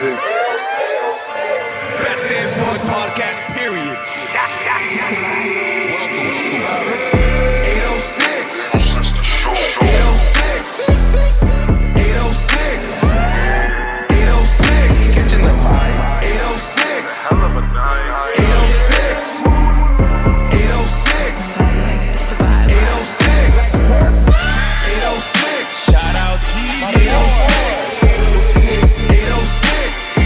Best Damn Sports Podcast, period. 806. 806. 806. Catching the vibe. 806. I love a night. 806. 806. 806. 806. Shout out G. 806. 806.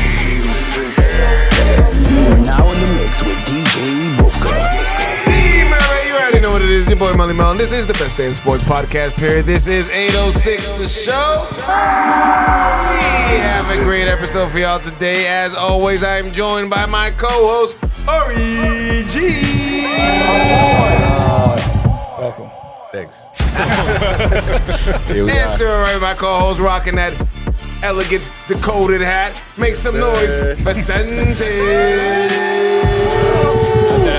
We're now in the mix with DJ Wolfka. You already know what it is. Your boy Melly Melon. This is the Best Damn Sports Podcast, period. This is 806 the show. We have a great episode for y'all today. As always, I am joined by my co-host, Ari G. Welcome. Thanks. And to her right, my co-host rocking that elegant, decoded hat. Make some noise for Sanchez.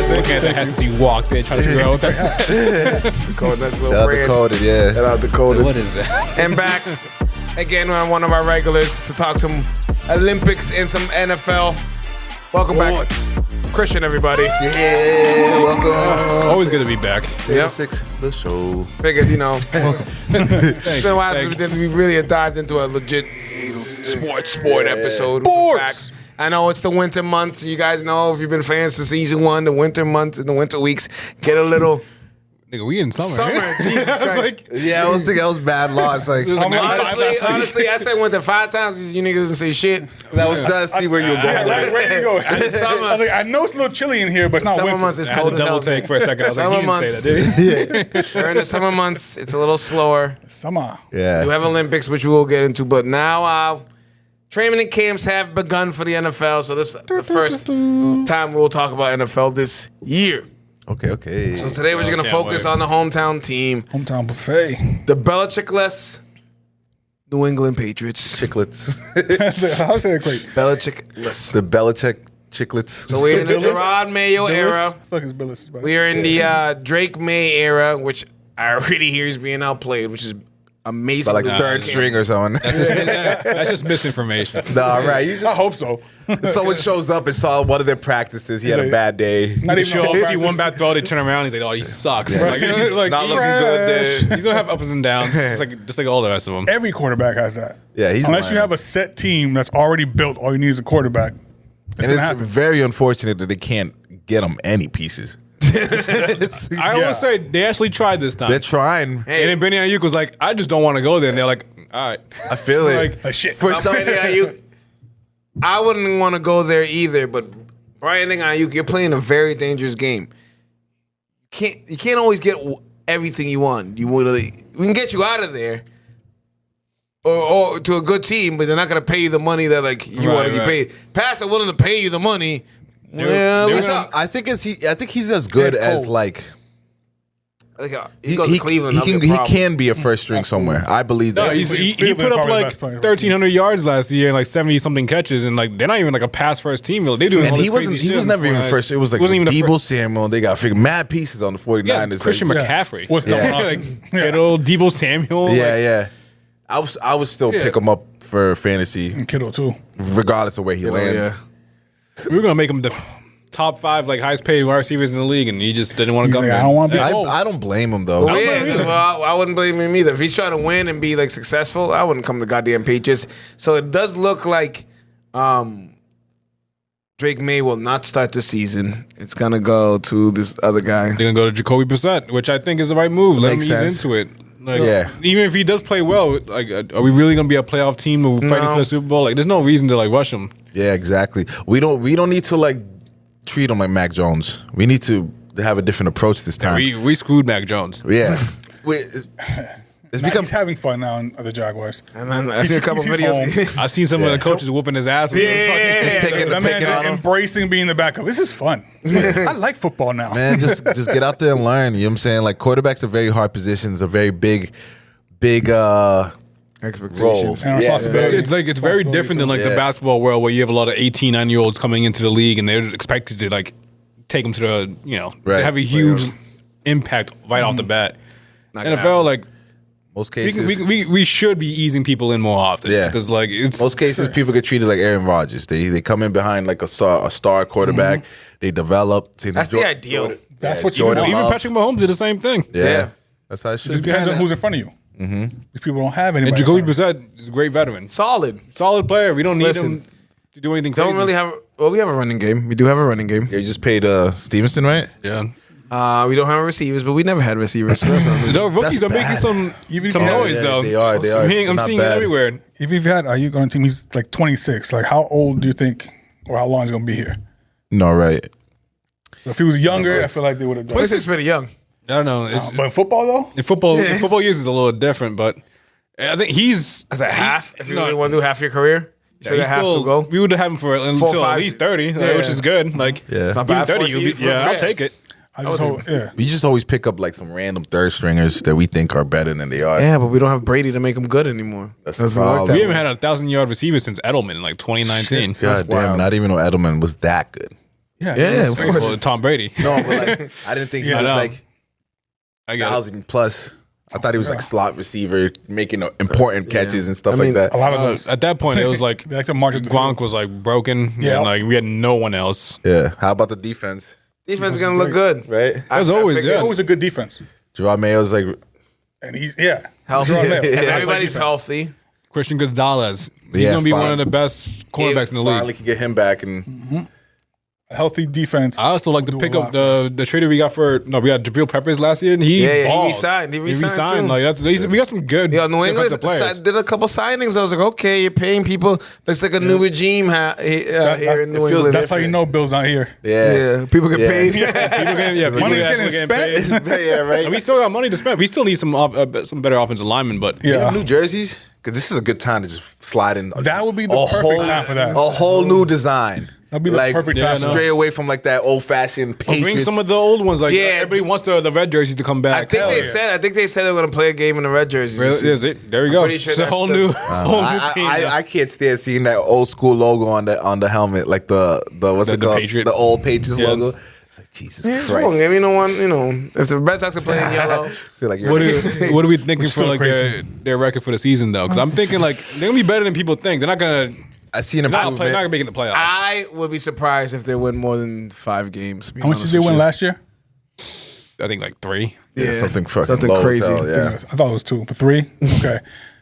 Looking at the hat since you walked there, trying to figure out what that's. Decoded, that's a little Shout out brand. Decoded, yeah. Shout out Decoded. What is that? And back again on one of our regulars to talk some Olympics and some NFL. Welcome back, Christian, everybody. Yeah, welcome. Always good to be back. Yep. 6 the show. Figured, you know, it's Thank been a while you. since we really dived into a legit sport episode. With some facts. I know it's the winter months. You guys know if you've been fans of season one, the winter months and the winter weeks get a little Nigga, we in summer. summer. Jesus Christ. Yeah, I was thinking that was bad loss. Like, It was like 95 last week. Honestly, I said winter 5 times. You niggas didn't say shit. that was to see where you were going. Right, ready to go. And it's summer. I was like, I know it's a little chilly in here, but it's not Summer winter. months is I had cold to as hell. double take for a second. I was Summer like, you didn't say that, did you? During the summer months, it's a little slower. Summer. Yeah. You have Olympics, which we will get into, but now training camps have begun for the NFL. So this is the first time we'll talk about NFL this year. Okay. So today we're just going to can't focus wait. on the hometown team, Hometown buffet. the Belichick-less New England Patriots. Chiclets. How would I say that great? Belichick-less. The Belichick chiclets. So we're in the Billis? Gerard Mayo era. I feel like it's Billis. We are in the Drake May era, which I already hear is being outplayed, which is amazing. By like third string or something. That's just misinformation. Nah, right. You I just hope so. someone shows up and saw one of their practices. He had a bad day. Not They even show a up, whole see one practice. bad throw, they turn around, he's like, oh, he sucks. Like, Not looking good. he's gonna have ups and downs, just like all the rest of them. Every quarterback has that. Yeah, he's Unless lying. you have a set team that's already built, all you need is a quarterback. It's And going to it's happen. very unfortunate that they can't get him any pieces. I always say they actually tried this time. They're trying. And then Benny Ayuk was like, I just don't want to go there. And they're like, all right. I feel it. Like, Shit. For some, I wouldn't want to go there either, but Brian Ayuk, you're playing a very dangerous game. You can't always get everything you want. We can get you out of there, or to a good team, but they're not going to pay you the money that like you want to get paid. Pats are willing to pay you the money. well, they listen, were- I think he's as good It's as cold. like Like, he, goes to Cleveland. he can be a first string somewhere. I believe No, that. he Cleveland put up probably the like best player. 1,300 yards last year and like 70-something catches, and like they're not even like a pass first team. They doing And all this he wasn't. crazy He was shit never even before. first. It was like Wasn't even the Debo Samuel. They got figured mad pieces on the 49ers. Yeah, Christian like, McCaffrey. What's the like option? Kittle, Debo Samuel. yeah, like, yeah. I would still pick him up for fantasy, And Kittle, too. regardless of where he lands. Yeah. we were gonna make him the top 5 like highest paid wide receivers in the league, and he just didn't want to He's come like, there. I don't want to be old. I don't blame him though. Well, yeah, well, I wouldn't blame him either. If he's trying to win and be like successful, I wouldn't come to goddamn Patriots. So it does look like Drake May will not start the season. It's gonna go to this other guy. They're gonna go to Jacoby Brissett, which I think is the right move. Let him Makes ease sense. into it. Like, Yeah. even if he does play well, like, are we really gonna be a playoff team or fighting No. for the Super Bowl? Like, there's no reason to like rush him. Yeah, exactly. We don't need to like treat him like Mac Jones. We need to have a different approach this time. We screwed Mac Jones. Yeah. It's become He's having fun now in the Jaguars. And then I seen a couple He's videos. I've seen some of the coaches whooping his ass. When he was fucking- picking That man's on him. embracing being the backup. This is fun. I like football now. Man, just get out there and learn. You know what I'm saying? Like quarterbacks are very hard positions, a very big Expectations. And responsibility. It's very different than like the Yeah. basketball world where you have a lot of 18, 9-year-olds coming into the league and they're expected to like take them to the, Right. have a huge impact right off the bat. Not gonna NFL, like, Most We, cases, we should be easing people in more often. Yeah. because like it's most cases, people get treated like Aaron Rodgers. They come in behind like a star quarterback. They develop. See, That's the ideal. That's what you Jordan want. even Love. Patrick Mahomes did the same thing. Yeah, that's how it should It be. depends on who's in front of you. These people don't have anybody. And in Jacoby front of them. Brissett is a great veteran, Solid. solid player. We don't need Listen, him to do anything crazy. Don't really have. Well, we have a running game. We do have a running game. You just paid Stevenson, right? Yeah, We don't have receivers, but we never had receivers. So that's not the rookies that's are making bad. some Even- some Yeah, noise yeah, though. they are, they are. I'm They're not seeing it bad. everywhere. Even if you had Ayuk on a team, he's like 26. Like, how old do you think, or how long is he going to be here? No, right. So if he was younger, I feel like they would have done it. 26 pretty young. I don't know. It's, But in football, though, in football years is a little different, but I think he's That's a half. If you no. really want to do half your career, you still he's got half to go. We would have him for until 4, 5, at least 30, like, yeah. which is good. Like Yeah. It's not even bad for 30, a you'll be, season. yeah, I'll Yeah. take it. I just hope, yeah. We just always pick up like some random third stringers that we think are better than they are. Yeah, but we don't have Brady to make them good anymore. That's Doesn't the work problem. that We way. haven't had a 1,000-yard receiver since Edelman in like 2019. God damn, wild. not even know Edelman was that good. Yeah, Yeah, it's- of course. Well, Tom Brady. No, but like I didn't think he Yeah, was I know. like I get it. 1,000 plus. I thought he was like slot receiver, making important catches and stuff I mean, like that. a lot of those. At that point, it was like They like to march up the Gronk field. was like broken. Yeah. And like we had no one else. Yeah. How about the defense? Defense is gonna look good, Right? As always, figured yeah. Always a good defense. Gerard Mayo's like, And he's, yeah. Healthy. Gerard Mayo. Yeah. That's Everybody's defense. healthy. Christian Gonzalez. He's Yeah, gonna be fine. one of the best cornerbacks in the finally league. can get him back. And A healthy defense. I also like to will pick do a up lot the trader we got for we got Jabril Peppers last year and he Yeah, he balls. re-signed. He re-signed too. Like we got some good Yeah, New England defensive players. did a couple signings. I was like, okay, you're paying people. Looks like a new regime here in New It feels- England. that's how you know Bill's not here. Yeah, people get Yeah. paid. People getting, Money's actually getting paid. spent. yeah, right. And we still got money to spend. We still need some better offensive linemen, but You Yeah. have new jerseys? Because this is a good time to just slide in. That would be the perfect time for that. A whole new design. That'd be the perfect Yeah, time. no. Stray away from like that old fashioned Or Patriots. bring some of the old ones. Like Yeah. everybody wants the red jerseys to come back. I think Hell they yeah. said they were gonna play a game in the red jerseys. Really? this Is season. it? There we go. pretty sure It's a that's whole the- new whole new team. now. I can't stand seeing that old school logo on the helmet, like the what's it The called? Patriot. The old Patriots Yeah. logo. It's like Jesus Yeah, it's Christ. wrong. I mean, no one, if the Red Sox are playing yellow, I feel like you're what are we thinking for still like crazy. their record for the season though? Because I'm thinking like they're gonna be better than people think. They're not gonna I see an not improvement. gonna make it in the playoffs. I would be surprised if they win more than 5 games. to be How much honest did they with win you. last year? I think like 3. Yeah, something fucking Something low as crazy. hell, yeah. I thought it was 2, but 3. Okay.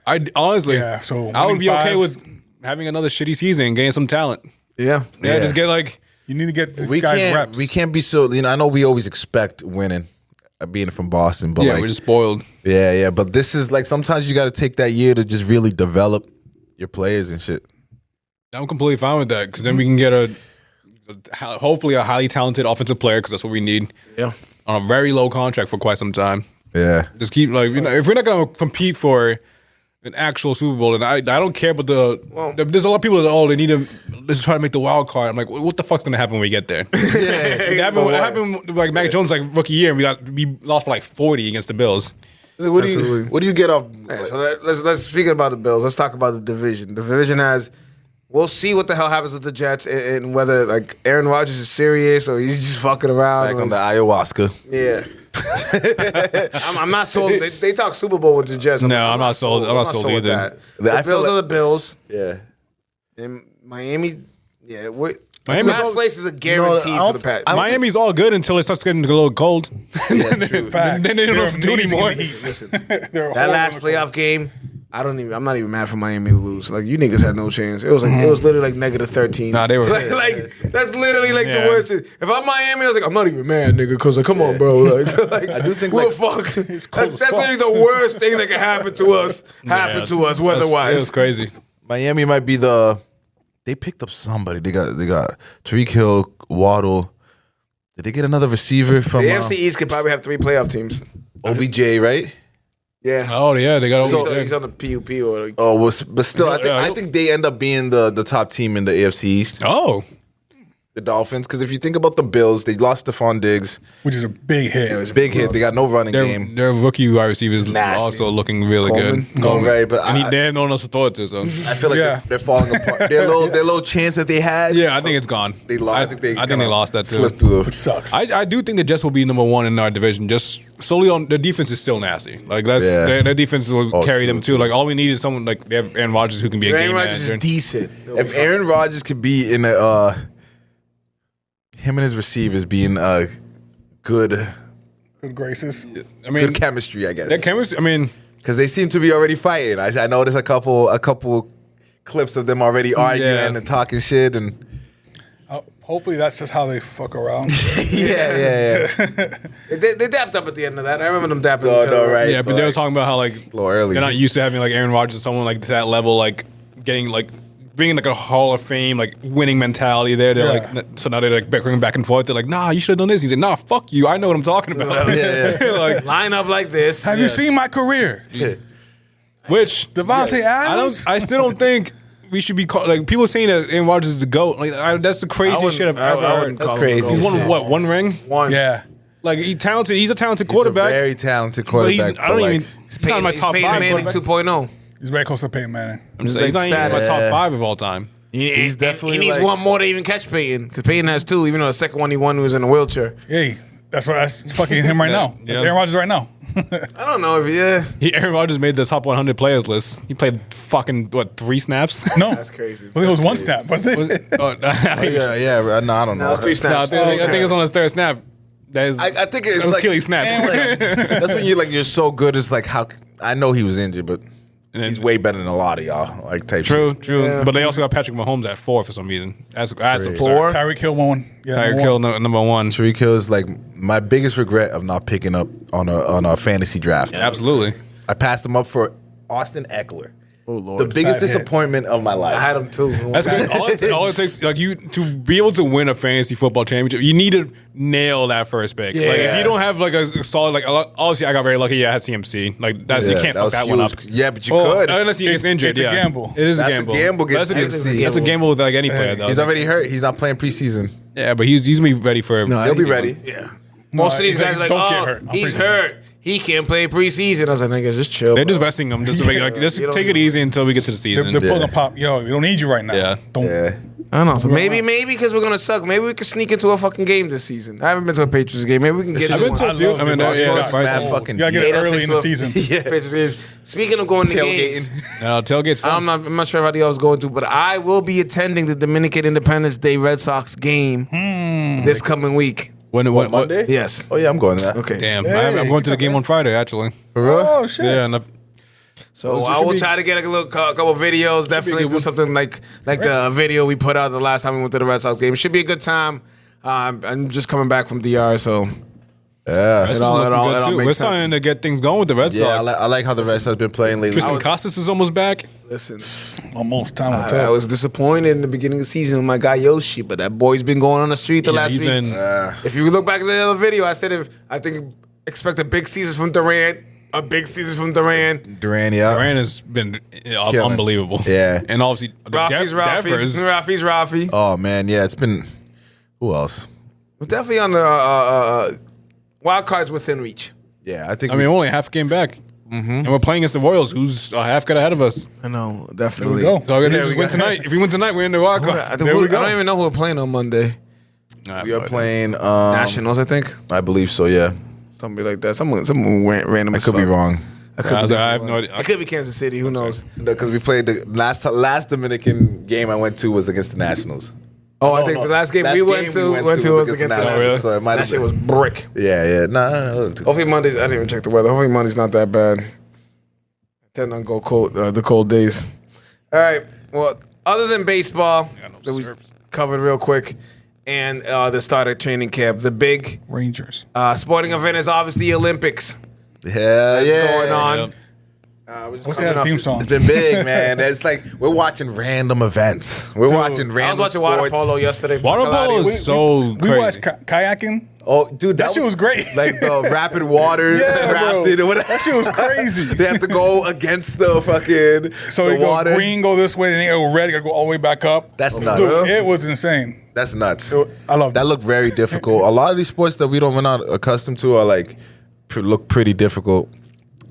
I honestly, Yeah, so I would winning be okay 5. with having another shitty season, and getting some talent. Yeah, Yeah, just get like You need to get these We guys can't. reps. We can't be so. I know we always expect winning, being from Boston, but yeah, like, we're just spoiled. yeah. But this is like sometimes you got to take that year to just really develop your players and shit. I'm completely fine with that because then we can get hopefully a highly talented offensive player because that's what we need yeah. on a very low contract for quite some time. Yeah, Just keep like if we're not gonna compete for an actual Super Bowl, and I don't care about there's a lot of people that they need to just try to make the wild card. I'm like, what the fuck's gonna happen when we get there? It happened like Mac Jones like rookie year, and we lost by like 40 against the Bills. So what do you get off? So let's speak about the Bills. Let's talk about the division. The division has. We'll see what the hell happens with the Jets and whether like Aaron Rodgers is serious or he's just fucking around. back on the ayahuasca. Yeah. I'm not sold. They talk Super Bowl with the Jets. No, I'm not sold. I'm not sold with either. that. I The feel Bills like- are the Bills. Yeah, And Miami, yeah. Miami's Last all- place is a guarantee No, I for the don't- Pat. Miami's all good until it starts getting a little cold. yeah, true. Facts. Then they don't know They're what to do amazing anymore. in the heat. Listen, They're that last horrible. playoff game, I'm not even mad for Miami to lose. Like you niggas had no chance. It was like it was literally like -13. Nah, they were- like that's literally like the Yeah. worst. Shit. If I'm Miami, I was like, I'm not even mad, nigga, because like, come on, bro. Like I do think, what like, the fuck. cold That's as fuck. literally the worst thing that can happen to us. Happen to us It weather-wise. was crazy. Miami might be They picked up somebody. They got Tariq Hill, Waddle. Did they get another receiver from The AFC East could probably have 3 playoff teams. OBJ? Right? Yeah. Oh yeah, they got He's on the PUP or like, Oh, but still, I Yeah, think they end up being the top team in the AFC East. Oh, The Dolphins, because if you think about the Bills, they lost Stephon Diggs. Which is a big hit. It was a big hit. They got no running game. Their rookie wide receivers Nasty. also looking really Coleman. good. No, right, but And they have no one else to throw it to. So I feel like they're falling apart. Their little chance that they had. yeah, I think it's gone. They lost. I think they lost that too. Slipped through Which sucks. I do think the Jets will be number one in our division. Just solely on their defense is still nasty. Like their defense will carry true, them too. Like all we need is someone like they have Aaron Rodgers who can be a Aaron game Rodgers is manager. decent. If Aaron Rodgers could be in a him and his receivers being good graces. I mean, good chemistry, I guess. that chemistry. I mean, Because they seem to be already fighting. I noticed a couple clips of them already arguing and talking shit and Hopefully that's just how they fuck around. yeah. They dapped up at the end of that. I remember them dapping. No, each other. right. yeah, but they were talking about how like a little early. they're not used to having like Aaron Rodgers, someone like to that level, like getting like bringing like a Hall of Fame like winning mentality there. They're like so now they're like bickering back and forth. They're like, nah, you should have done this. He's like, nah, fuck you. I know what I'm talking about. like Line up like this. Have you seen my career? which Devontae Adams? I still don't think we should be called like people saying that Aaron Rodgers is the GOAT. Like that's the craziest shit I've ever heard. That's crazy. He's won shit. what, one ring? One. Yeah. Like he's talented. He's a talented He's quarterback. a very talented but quarterback. I don't but, even. like, He's not in my top Peyton five. Manning quarterbacks. 2.0. He's very close to Peyton Manning. I'm just saying, he's not even in my top five of all time. He's definitely He needs like- one more to even catch Peyton because Peyton has two. Even though the second one he won was in a wheelchair. Hey, that's fucking him right now. That's Yeah. Aaron Rodgers right now. I don't know if Aaron Rodgers made the top 100 players list. He played fucking what 3 snaps? No. That's crazy. I think it was one snap, wasn't it? Oh, yeah. No, I don't know. It's 3 No, snaps. I think it's on the third snap. That is, I think it's that was like Achilles snap. that's when you're so good. It's like how I know he was injured, but he's way better than a lot of y'all. Like type True, shit. true. Yeah. But they also got Patrick Mahomes at 4 for some reason. That's absurd. 4. Tyreek Hill won. Yeah, Tyreek number Hill one. number 1. Tariq Hill is like my biggest regret of not picking up on a fantasy draft. Absolutely. I passed him up for Austin Eckler. Oh Lord. The biggest Bad hit. disappointment of my life. I had him too. That's good. All it takes, like you, to be able to win a fantasy football championship, you need to nail that first pick. Like if you don't have like a solid, like obviously I got very lucky. I had CMC. Like that's you Yeah, can't that fuck was that one up. huge. Yeah, but you Oh, could. unless he gets injured. it's a yeah. gamble. It is That's a a gamble. gamble That's against a, CMC. that's a gamble with like any player. Though. He's already hurt. He's not playing preseason. Yeah, but he's gonna be ready for. He'll be ready. Yeah. Most of these he's guys like, like, don't get oh, hurt. I'm he's pretty sure. hurt. He can't play preseason. I was like, niggas, just chill. They're bro. just resting him just to make like just You don't take it need- easy until we get to the season. They're pulling a pop. Yo, we don't need you right now. Yeah. Don't. Yeah. I don't know. So maybe because we're gonna suck. Maybe we could sneak into a fucking game this season. I haven't been to a Patriots game. Maybe we can get I've into been to one. a few. love I mean, the yeah, Bucks. Bryson. Man, fucking You gotta get it Eight or early six in the to a- season. Patriots games. Speaking of going to games, Tailgate's fun. I'm not sure if anybody else is going to, but I will be attending the Dominican Independence Day Red Sox game this coming week. When Monday? Yes. Oh yeah, I'm going to that. Okay. Damn, Hey, I'm going to the game on Friday actually. For real? Oh shit. Yeah, and So Well, it I should will be- try to get a little couple videos. Definitely good do one. something like the video we put out the last time we went to the Red Sox game. It should be a good time. I'm just coming back from DR, so Yeah. That's all- looking it all good too. makes We're sense. starting to get things going with the Red Yeah, Sox. I like how the Red Sox have been playing lately. Tristan Costas is almost back. listen. Almost time will I tell. was disappointed in the beginning of the season with my guy Yoshi, but that boy's been going on the street the Yeah, last he's week. been. If you look back at the other video, I said I think expect a big season from Durant, a big season from Durant. Durant, yeah. Durant has been Killing. unbelievable. Yeah. and obviously Rafi's Devers. Rafi. Oh man, yeah. It's been. Who else? We're definitely on the wild cards within reach. Yeah, I think. I mean, we're only half a game back, and we're playing against the Royals, who's a half got ahead of us. I know, There definitely. we go. So all we gotta do There is we win go. tonight. If we win tonight, we're in the wild card. I, think There we go. I don't even know who we're playing on Monday. we are playing. Nationals, I think. I believe so. Yeah, Somebody like that. Someone random. I as could be fuck. wrong. I could be I have no idea. It could be Kansas City. Who knows? Because we played the last Dominican game I went to was against the Nationals. Oh, I think the last game we went to was against the Nationals. Nationals. So it might That have shit was been. brick. Yeah. Nah, it wasn't too. Hopefully Mondays. I didn't even check the weather. Hopefully Monday's not that bad. Tend to go cold. The cold days. All right. Well, other than baseball, that we covered real quick, and the start of training camp, the big Rangers. sporting event is obviously the Olympics. Yeah, yeah. Going on. Yep. We're just What's coming that off- theme song? It's been big, man. It's like we're watching random events. We're watching I was random watching water sports. polo yesterday. Water polo is so We crazy. watched kayaking Oh, dude, That shit was great. Like the rapid water Yeah, rafted bro. or whatever. That shit was crazy. They have to go against the fucking So the you go water. green, go this way, then you go red, you gotta go all the way back up. That's nuts. Dude, it was insane. That's nuts. I love That looked very difficult. A lot of these sports that we're not accustomed to are like look pretty difficult.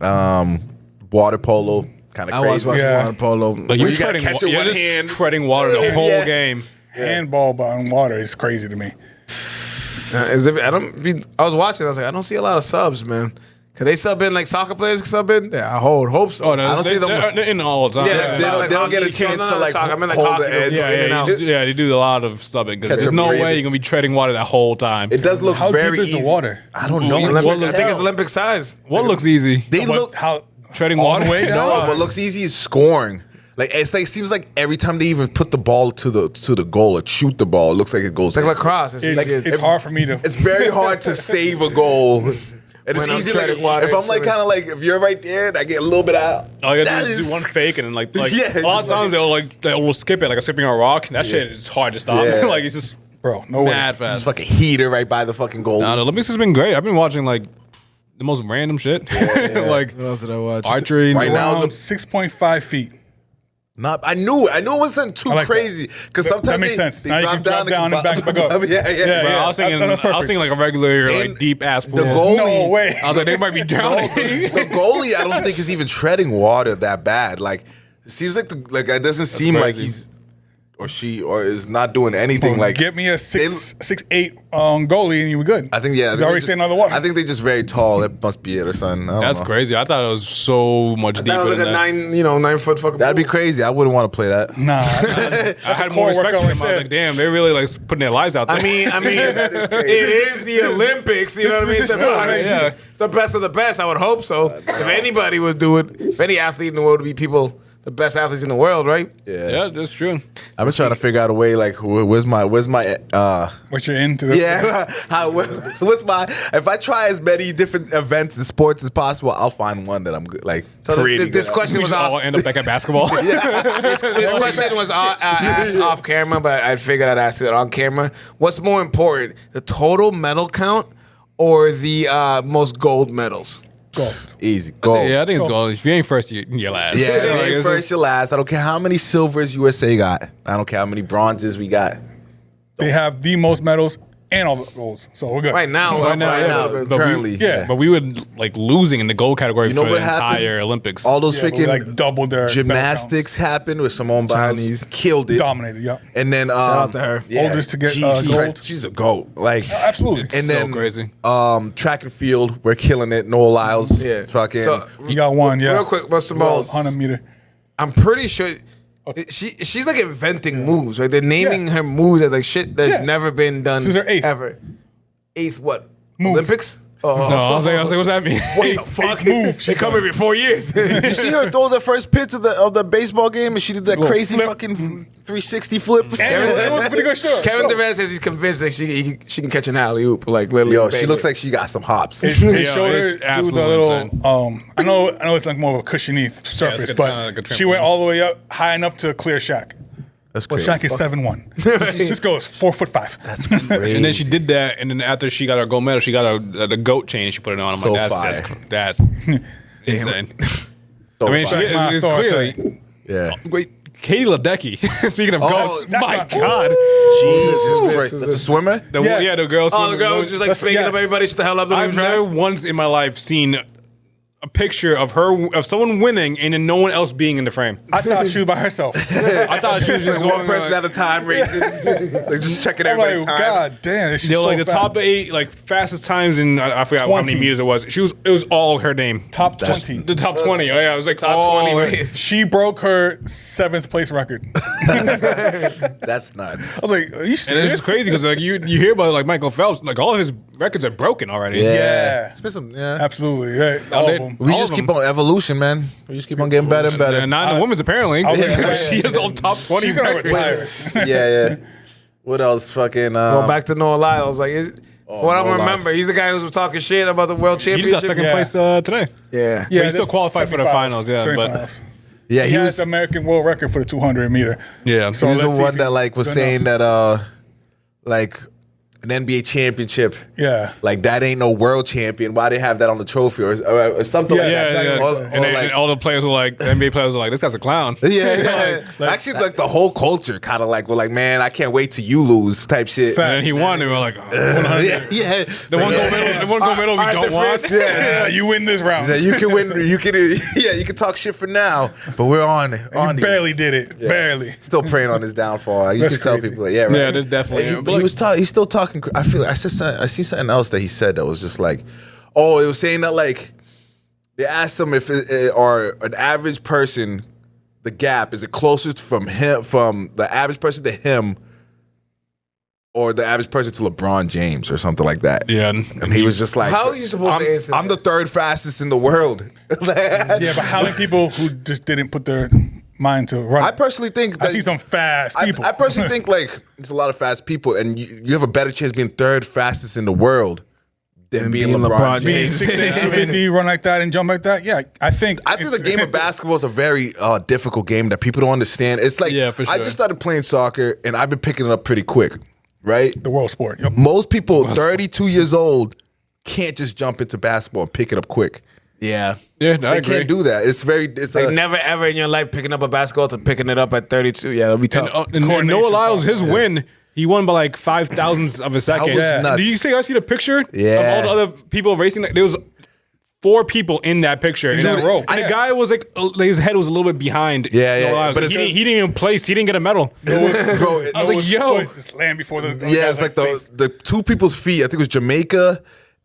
Water polo, kind of I was crazy. watching Yeah. water polo. Like Where you're you gotta treading, catch it you're one just hand. treading water the whole Yeah. game. Handball on water is crazy to me. As if I was watching. I was like, I don't see a lot of subs, man. Could they sub in like soccer players sub in? Yeah, I hope so. Oh no, I don't see them- they're in all the time. Yeah, They don't get a chance to like hold the edge. They do a lot of stubbing because Catch there's them no breathing. way you're gonna be treading water that whole time. It does look How very deep is easy. the water? I don't know. I think it's Olympic size. What looks easy? They But look how Treading all water? the way down? no, what looks easy is scoring. Like it's like seems like every time they even put the ball to the goal or shoot the ball, it looks like it goes. It's like lacrosse. It's, It's hard for me to. It's very hard to save a goal. And When it's I'm easy like, treading water, if I'm it's like sort of- kind of like if you're right there and I get a little bit out. All you gotta that do is do one fake and then like Yeah, a lot just of times they'll skip it like a skipping on a rock. That shit is hard to stop. Yeah. Like it's just Bro, no way. mad This fast. fucking heater right by the fucking goal. Nah, the Olympics has been great. I've been watching like the most random shit, like What else did I watch? archery. And Right stuff. now- Around 6.5 feet. I knew it wasn't too I like crazy because That sometimes makes they, sense. They Now you drop can drop down and back up. Yeah. Yeah, Bro, I was thinking, that's I was perfect. thinking like a regular And like deep ass pool. The goalie, No way. I was like, they might be drowning. the goalie, I don't think is even treading water that bad. Like it seems like it doesn't seem like crazy. he's or she or is not doing anything. Like Get me a 6'8" goalie and you were good. I think yeah, He's they already just- staying on the water. I think they're just very tall. It must be it or something. I don't That's know. crazy. I thought it was so much That deeper was like than a that. 9 foot fucking. That'd be pool. crazy. I wouldn't want to play that. Nah. I had more core respect workout for them. I like was that. like, damn, they're really like putting their lives out there. I mean, it is the Olympics. You know what I mean? This is still amazing. Yeah, it's the best of the best. I would hope so. If anybody would do it, if any athlete in the world would be the best athletes in the world, right? yeah, that's true. I'm just trying to figure out a way. Like, where's my What you're into. The, yeah? So what's my? If I try as many different events and sports as possible, I'll find one that I'm good. Like, So pretty this good at. question We was just all asked. end up back at basketball. This question was asked off camera, but I figured I'd ask it on camera. What's more important, the total medal count or the most gold medals? Gold. Easy. Go. Yeah, I think it's gold. If you ain't first, you're last. Yeah, Like, like, it's first just- your last. I don't care how many silvers USA got. I don't care how many bronzes we got. They have the most medals and all the golds. So we're good. Right now, Right now, yeah, but currently. Yeah. But we would like losing in the gold category You know for what the happened? entire Olympics. All those Yeah, but we, freaking like doubled their gymnastics happened with Simone Biles. Chinese. Killed it. Dominated, yep. And then out to her. Oldest to get, Jesus gold. Christ, she's a goat. Like Absolutely. and so then crazy. track and field, we're killing it. Noah Lyles. Yeah. Fucking So, You got one, yeah. real quick, what's the most? 100 meter. I'm pretty sure she's like inventing moves, right? They're naming her moves as like shit that's Yeah. never been done This is her eighth. ever. Eighth what? Move. Olympics? Oh, No, I was like, what's that mean? what the fuck? move. She come every 4 years. you see her throw the first pitch of the baseball game, and she did that Little crazy flip. fucking 360 flip. And it was a pretty good shot. Kevin Durant says he's convinced that she can catch an alley oop, like literally. Yo, bang she looks it. like she got some hops. They Yeah, showed her it's do the absolutely little. insane. I know it's like more of a cushiony surface, like a- but kinda like a she went trampoline. all the way up high enough to clear Shaq. That's Well, crazy. Shaq is 7'1". This goes 4'5". That's And then she did that, and then after she got her gold medal, she got the goat chain. And she put it on. I'm So like, fire. that's insane. So I mean, fire. she my is authority. clearly yeah. wait. Katie Ledecky. Speaking of goats, that's my not- God, Jesus Christ. this That's a is- swimmer? the, Yes. yeah, the girls. Oh, the girl was just like That's- speaking yes. of everybody, shut the hell up. Don't I've even try. never once in my life seen a picture of someone winning and then no one else being in the frame. I thought she was by herself. I thought she was just Like going one person like, at a time racing. Like just checking I'm everybody's like, time. God damn, this they were so like the fat. top 8 like fastest times in I forgot how 20. many meters it was. It was all her name. Top 20. The top 20. Oh yeah, it was like Top all 20. her- She broke her 7th place record. That's nuts. I was like, are you And serious? it's just crazy because like you hear about like Michael Phelps, like all of his records are broken already. Yeah. It's been some, yeah. Absolutely. Yeah, all they- of them. We all just of keep them. on evolution, man. We just keep on getting better and better. And not in the women's apparently. was like, She is all top 20 She's gonna records. retire. yeah. What else? Fucking. Going back to Noah Lyles, like, what I Noah remember, Lyles. he's the guy who was talking shit about the world He championship. just got second Yeah. place today. Yeah. Yeah, he still that's qualified for the finals, yeah, but- semifinals. Yeah, He he has was. the American world record for the 200 meter. Yeah. So He was the let's see one if that he- like was good saying enough. that like an NBA championship. Yeah. Like that ain't no world champion. Why they have that on the trophy or something like Yeah, that? yeah. Or And like, all the players were like, the NBA players were like, this guy's a clown. yeah. Actually, like the whole culture kind of like, we're like, man, I can't wait till you lose type shit. Fact. And then he won, and we were like, 100. Yeah. The one gold medal we don't want. Yeah, you win this round. Yeah, you can win. You can talk shit for now, but we're on You you. barely did it. Yeah. Barely. Still praying on his downfall. You That's can tell crazy. people, yeah, right. Yeah, there's definitely. He, but he was talking. He's still talking. I feel. I see something else that he said that was just like, oh, it was saying that like they asked him if or an average person, the gap is it closest from the average person to him, or the average person to LeBron James or something like that. Yeah, And he was just like, How are you supposed to answer I'm that? the third fastest in the world. Yeah, but how many people who just didn't put their mind to run? I personally think I that see some fast people. I personally think like there's a lot of fast people, and you have a better chance being third fastest in the world than being LeBron being James. 6'8", 250, run like that and jump like that. Yeah, I think The game of basketball is a very difficult game that people don't understand. It's like Yeah, for I sure. just started playing soccer, and I've been picking it up pretty quick, right? the world sport. Yep. Most people 32 years old can't just jump into basketball and pick it up quick. Yeah. yeah, I They agree. can't do that. It's Like never ever in your life picking up a basketball to picking it up at 32. Yeah, that'll be tough. And Noah Coordination Lyles, his problem, win, he won by like 5,000ths of a second. was nuts. Do you see? I see the picture Yeah. of all the other people racing. There was 4 people in that picture. In that row. And the guy was like, his head was a little bit behind. Yeah, yeah, Noah Lyles. but Like, it's- he didn't even place. He didn't get a medal. bro, I was like, yo. Just land before the yeah, it's like the two people's feet. I think it was Jamaica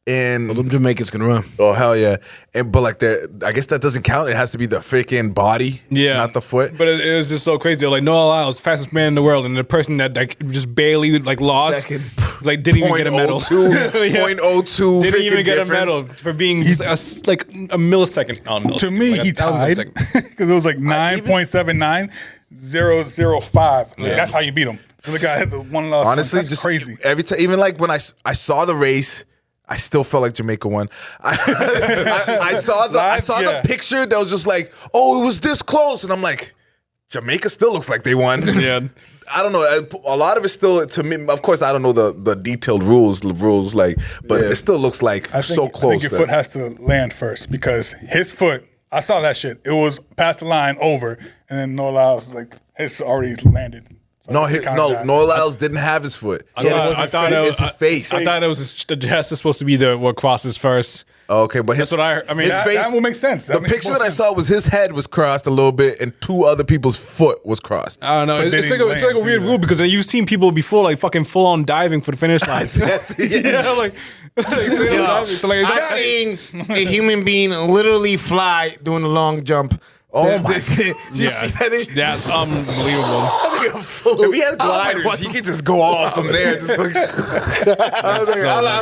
and Them Jamaicans can run. oh hell yeah, but like I guess that doesn't count. It has to be the freaking body, Yeah, not the foot. But it was just so crazy. Like Noah Lyles, fastest man in the world, and the person that like just barely like lost, Second. like didn't even get a medal. 0.02, Yeah. 0.02 Didn't even freaking get difference. a medal for being just like a millisecond. Oh, no, To me, like a he thousandth tied second. because it was like 9.79005. Like, that's how you beat him. So the guy had the one loss. Honestly, that's just crazy. every time. Even like when I saw the race, I still felt like Jamaica won. I saw Yeah. the picture that was just like, oh, it was this close, and I'm like, Jamaica still looks like they won. Yeah. I don't know. A lot of it still, to me, of course, I don't know the detailed rules, like, but it still looks like I think, so I close. think your foot has to land first because his foot, I saw that shit. It was past the line over, and then Noah Lyles was like, his already landed. So no, he counted that. Noah Lyles didn't have his foot. I thought it was his face. I thought it was the chest is supposed to be what crosses first. Okay, but That's what I mean. his face. That will make sense. That The makes picture more that I sense. saw was his head was crossed a little bit, and 2 other people's foot was crossed. I don't know. But It's, they it's like didn't it's like a land weird either. rule because you've seen people before like fucking full on diving for the finish line. Yeah, like sail diving. So, like, I've seen a human being literally fly doing a long jump. Oh my Did you see that? that's unbelievable. If he had gliders, he could just go off from there. Just like, I was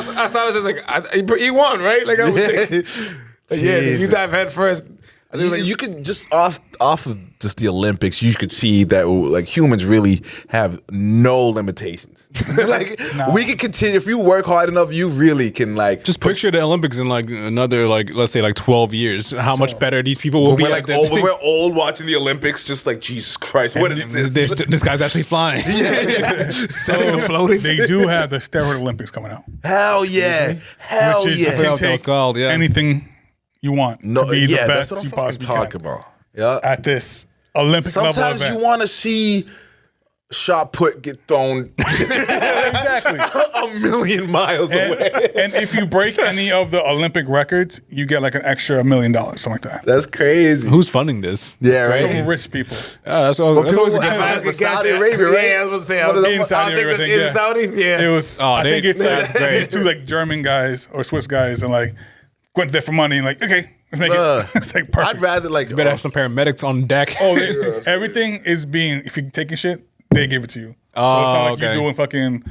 like, I started just like, he won, right? Like I was thinking, yeah, you Jesus. dive head first. I think like, you could just off of just the Olympics, you could see that like humans really have no limitations. Like we can continue if you work hard enough, you really can like Just picture the Olympics in like another like let's say like 12 years. How much better these people will when be. we're at like their old, when thing. we're old watching the Olympics, just like Jesus Christ, what is this? This guy's actually flying. So floating. they do have the steroid Olympics coming out. Hell yeah, hell Which is yeah. I forgot what that was called, yeah. anything you want to be the yeah, best that's what you I'm possibly talking can about. Yeah. at this Olympic level Sometimes event. you want to see shot put get thrown Exactly. a million miles away. And if you break any of the Olympic records, you get like an extra $1 million, something like that. That's crazy. Who's funding this? Yeah, Some right. rich people. That's people always a will good ask- sign. But Saudi Arabia, right? Yeah, I was gonna say. One of the- In Saudi I think Arabia, that's, I is think, it Saudi? Yeah. It was. Oh, I think it's that's great. these 2 like German guys or Swiss guys, and like went there for money, and like okay, let's make Bruh. it. It's like perfect. I'd rather like Better have some paramedics on deck. Oh, everything is being. If you're taking shit, they give it to you. So Oh, it's not like okay. you're doing fucking.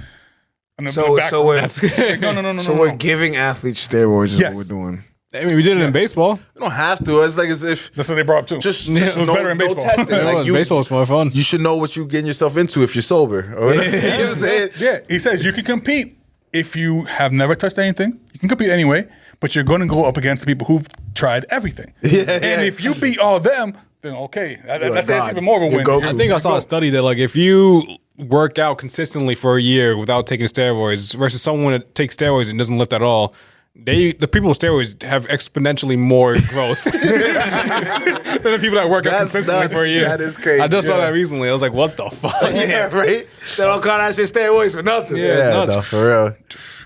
So we're no. so we're giving athletes steroids is Yes. what we're doing. I mean, we did it in baseball. you don't have to. It's like as if That's what they brought up too. just it was no, better in no baseball. testing. You know, Like, you, baseball was more fun. you should know what you're getting yourself into if you're sober. Or whatever. You know what I'm saying? Yeah, he says you can compete if you have never touched anything. You can compete anyway, but you're going to go up against the people who've tried everything. And if you beat all them, then okay, that's God. even more of a You're win. Goku. I think I saw a study that like if you work out consistently for a year without taking steroids versus someone that takes steroids and doesn't lift at all, the people with steroids have exponentially more growth than the people that work out consistently nuts. for a year. That is crazy. I just saw that recently. I was like, what the fuck? Yeah, right. They don't call that shit steroids for nothing. Yeah, it's nuts. no, for real.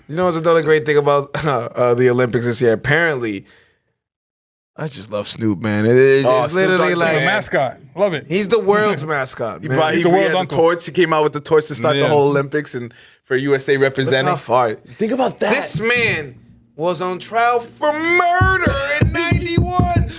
You know what's another great thing about the Olympics this year? Apparently, I just love Snoop, man. It's Snoop literally Dogg's like The mascot. Love it. he's the world's mascot. Man. He the world's had the uncle. torch. He came out with the torch to start Yeah. the whole Olympics and for USA representing. How far? Think about that. This man was on trial for murder in '91.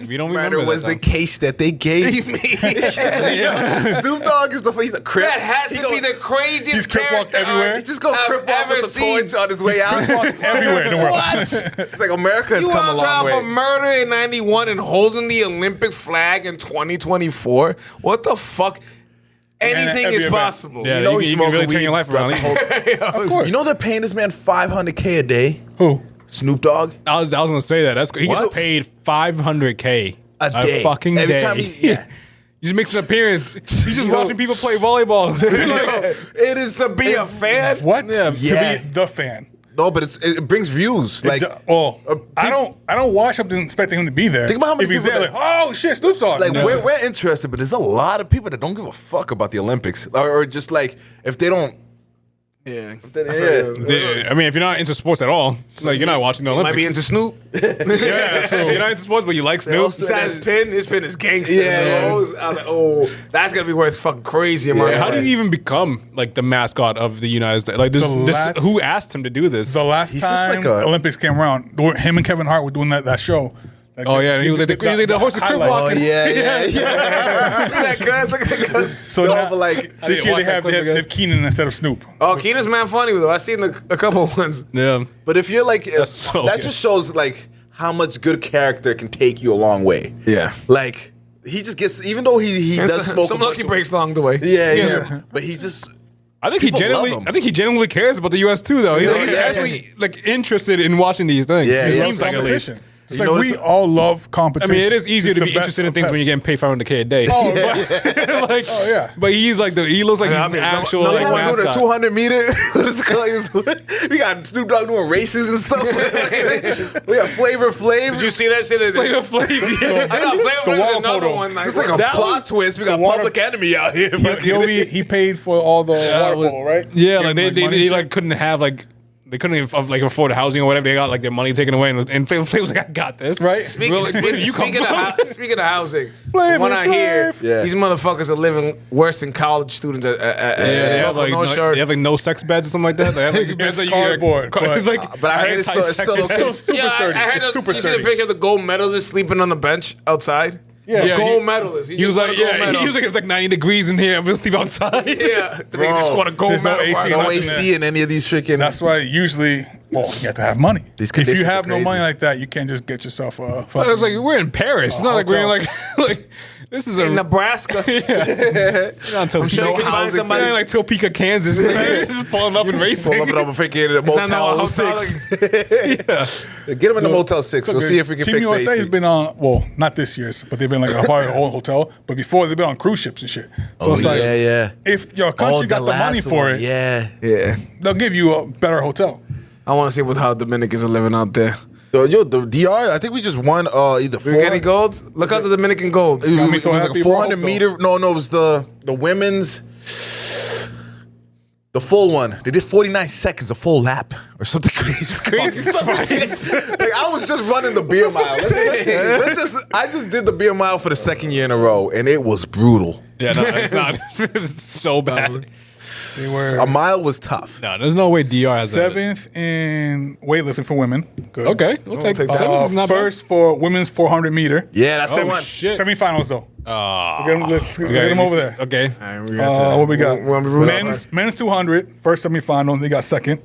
We don't remember Murder was that, the though. case that they gave me. Snoop Dogg is he's a crip. That has to be the craziest He's crip walked character everywhere. He just go I've crip walk ever with the seen. torch on his way out. Everywhere in the world. What? It's like America has You come a on long trial way. for murder in '91 and holding the Olympic flag in 2024? What the fuck? Anything every is event. possible. Yeah, You know you, he's you can really smoking turn your weed life around. Of course. You know they're paying this man $500K a day. who? Snoop Dogg. I was gonna say that. He What? gets paid $500K A day. fucking Every day. time he just makes an appearance. He's just watching people play volleyball. Like, it is To be a fan? What? Yeah. Yeah. To be the fan. no, but it brings views. Like I don't watch something expecting him to be there. Think about how many if he's people there, that- like, oh shit, Snoop's on. Like we're interested, but there's a lot of people that don't give a fuck about the Olympics, or just like if they don't. Yeah. dude, I mean, if you're not into sports at all, like you're not watching the Olympics. Might be into Snoop. You're not into sports, but you like Snoop. also- Besides his pin is gangster. Yeah. Bro. I was like, oh, that's gonna be worth fucking crazy amount. How did he even become like the mascot of the United States? Like, who asked him to do this? the last He's just time like a- Olympics came around, him and Kevin Hart were doing that show. Like, Oh, yeah, and he was like the horse and crib highlights. walking. yeah. Look at that cuz. Look at that cuz. So No, now, but like this didn't year watch that clip they again. have Keenan instead of Snoop. Oh, Keenan's man funny though. I seen a couple ones. Yeah. But if you're like, so that good. just shows like how much good character can take you a long way. Yeah. Like he just gets, even though he And does smoke some a lucky bunch of- breaks along the way. Yeah, Yeah. yeah. But he just I think People love him. I think he genuinely cares about the U.S. too, though. He's Yeah, actually like interested in watching these things. Yeah, it he seems loves like at least. Competition. It's You like notice we it- all love I competition. mean, it is easier It's to the be best interested in of things when best. you're getting paid $500K a day. Oh, like, Oh, yeah. But he looks like he's I an mean, actual no, like no, we doing a mascot. 200 meter. What is it called? We got Snoop Dogg doing races and stuff. We got Flavor Flav. Did you see that shit? Flavor Flav, yeah. I got Flavor The Flav's water another polo. one. Like, It's like a That plot twist. We got the water- Public Enemy out here. He paid for all the water polo, right? Yeah, Gave like him, they money and like shit. couldn't have like they couldn't even, like afford housing or whatever. They got like their money taken away, and Flavor Flav was like, "I got this." Right. Speaking, Really? speaking, You come speaking, from? of, speaking of housing, Flavor when I hear Flav. Yeah. these motherfuckers are living worse than college students at They have like no no, shirt. they have like no sex beds or something like that. They have like beds that you cardboard, it's like, but I heard it's still anti-sex- okay. Super Yeah, sturdy. I heard It's super you see the sturdy. picture of the gold medalist sleeping on the bench outside. Yeah. The gold medalist. He was like, yeah, he was like, it's like 90 degrees in here. We'll sleep outside. yeah. The niggas just want a gold There's no medal. AC, right? No nothing AC in any of these freaking. That's why usually, well, you have to have money. These If conditions you are have no crazy. money like that, you can't just get yourself a I fucking. was like, we're in Paris. It's not like we're in like this is In a Nebraska. not Topeka. sure you can find We're somebody- in like Topeka, Kansas. Just pulling up and racing. Pull up and freaking a not no Motel hotel, 6. Get him in the Motel 6. We'll see if we can Team fix the USA AC. has been on, well, not this year's, but they've been like a whole hotel. But before, they've been on cruise ships and shit. So it's like, yeah. if your country got the money for it, Yeah. Yeah. they'll give you a better hotel. I want to see how Dominicans are living out there. Yo, the DR, I think we just won either We get any golds? Look out the Dominican golds. It got me was, so it was like happy, a bro. 400 meter. No, it was the women's. The full one. They did 49 seconds, a full lap or something crazy stuff. Like, I was just running the beer mile. I just did the beer mile for the second year in a row, and it was brutal. Yeah, no, it's not. It's so bad. They were A mile was tough. No, there's no way DR has that. 7th in weightlifting for women. Good. Okay, we'll take take that. seventh. Is not bad. First for women's 400 meter. Yeah, that's the Oh one. shit! Semifinals though. Oh, Let's get them over there. Okay, What we got? Men's. Men's 200, first semifinal. They got second.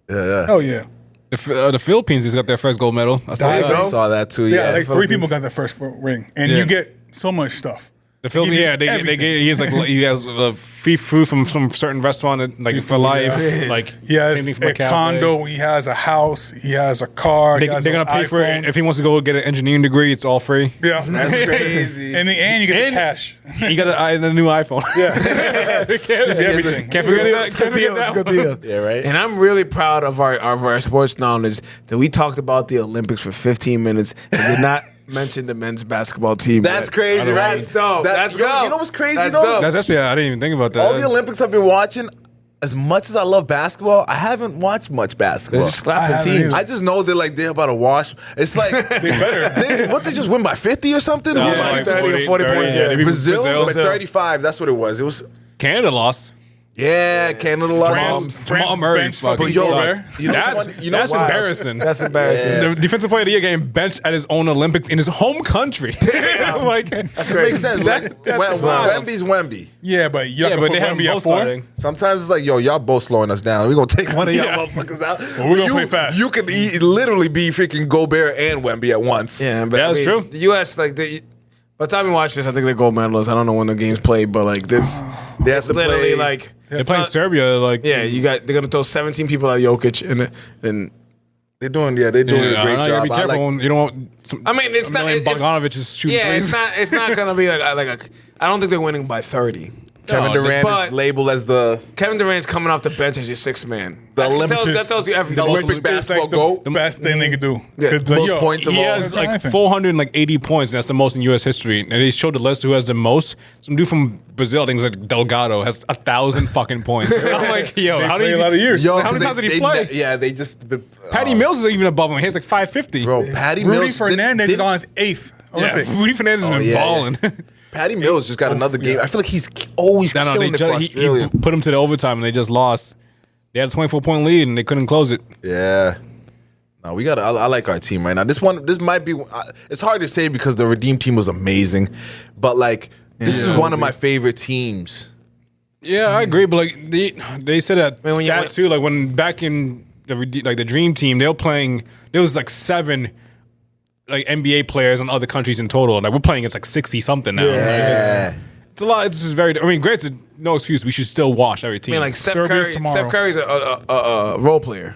Yeah. Hell yeah. the Philippines just got their first gold medal. I saw There you that. go. I saw that too. Yeah, Yeah, like 3 people got their first ring. And Yeah. you get so much stuff. The film, give you yeah, they everything. gave, he has free food from some certain restaurant, like for life. Yeah. Like He has same thing for a cafe. condo. He has a house. He has a car. They're he has gonna an pay for iPhone. it if he wants to go get an engineering degree. It's all free. Yeah, That's crazy. And you get And- the cash. He got a new iPhone. Yeah, everything. Can't forget that. Can't forget that Good one. deal. Yeah, right? And I'm really proud of our sports knowledge that we talked about the Olympics for 15 minutes and did not mention the men's basketball team. That's yet. crazy, right? That's dope. That's you know- dope. You know what's crazy That's though? dope. That's actually I didn't even think about that. All the Olympics I've been watching, as much as I love basketball, I haven't watched much They basketball. just slap I the haven't teams. either. I just know they're about to wash. It's like they better. They just win by 50 or something? No, Yeah, like 30 or 40 points, yeah. they beat Brazil, by Brazil. 35. That's what it was. It was Canada lost. Canada lost. Jamal Murray bench fucking fucking yo, sucked. you know what's That's funny? You know that's what's wild? embarrassing. That's embarrassing. Yeah. The defensive player of the year getting benched at his own Olympics in his home country. Like That's It crazy. makes sense. That's wild. Wemby's Wemby. Yeah, but you have yeah, to but put they have Wemby him at both 4. starting. Sometimes it's like, yo, y'all both slowing us down. We're going to take one of y'all motherfuckers out. Well, we're gonna play fast. You could literally be freaking Gobert and Wemby at once. Yeah, but Yeah, that's true. The U.S. by the time you watch this, I think they're gold medalists. I don't know when the game's played, but like this, They have to literally play. like They're playing not- Serbia. Like Yeah, they're gonna throw 17 people at Jokic, and They're doing a great you gotta be job. I careful. like- when you don't want. I mean, it's not. Bogdanovich is shooting Yeah, threes. it's not gonna be like I don't think they're winning by 30. Kevin No, Durant but- is labeled as the Kevin Durant's coming off the bench as your sixth man. That tells you everything. The Olympic It's basketball like the GOAT. best thing they could do. Yeah. 'Cause, like, Most yo, points of He all. has like anything. 480 points, and that's the most in U.S. history. And they showed the list who has the most. Some dude from Brazil, I think it's like Delgado, has 1,000 fucking points. I'm like, yo, how do play you? a lot of years. Yo, How many 'cause times did he play? Yeah, they just. Patty Mills is even above him. He has like 550. Bro, Patty Rudy Mills. Fernandez did- is on his 8th yeah, Olympics. Rudy Fernandez has been yeah, balling. Patty Mills just got another game. I feel like he's always No, killing it for he Australia. put him to the overtime, and they just lost. They had a 24-point lead, and they couldn't close it. Yeah. No, we got. I like our team right now. This might be. It's hard to say because the Redeem team was amazing, but like this is one of my favorite teams. Yeah, I agree, but like they said that when you- stat too. Like when back in the Dream Team, they were playing. There was like 7 like NBA players in other countries in total. Like we're playing against like 60 something now. Like, Yeah. it's a lot. It's just very. I mean, granted, no excuse. We should still watch every I team. mean, like Steph Serbia's Curry. tomorrow. Steph Curry's a role player.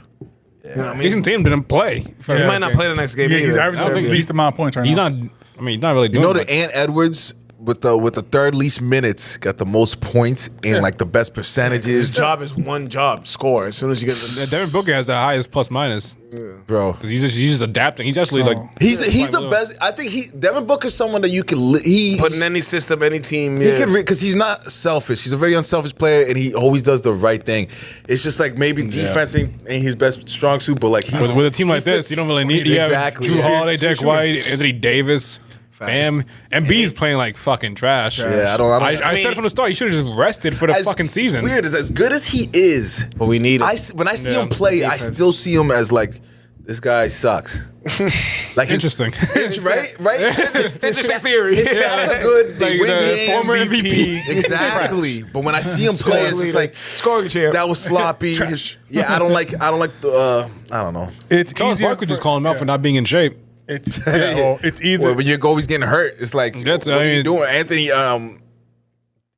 You know what I mean? Jason Tatum didn't play. He might not play the next game Yeah, either. he's I averaging don't the think least amount of points right He's now. not. I mean, he's not really You doing. know much. that Ant Edwards with the third least minutes got the most points and like the best His percentages, job is one job: score. As soon as you get the Devin Booker has the highest plus minus. bro. He's just adapting. He's actually like He's the Blue. best. I think Devin Booker's someone that you can he put in any system, any team. He Yeah. could because he's not selfish. He's a very unselfish player, and he always does the right thing. It's just like maybe defense ain't his best strong suit, but like he's, with a team he like this, fits- you don't really need. You exactly. have Drew Yeah. Holiday, Derek White, Anthony Davis, Bam, and B's playing like fucking trash. Yeah, I don't. I said from the start, he should have just rested for the fucking season. Weird as good as he is, But we need it. when I see Yeah, him play, I defense. still see him as like this guy sucks. Like his- Interesting. right? Interesting theory. His stats are good. They Like win the games. former MVP. Exactly. But when I see him play, it's just like scoring champ. that was sloppy. Yeah, I don't like the. I don't know. It's Charles easier Barkley for- just calling him out for not being in shape. It's well, it's either Well, when your goalie's getting hurt, it's like That's- what I are you mean- doing, Anthony?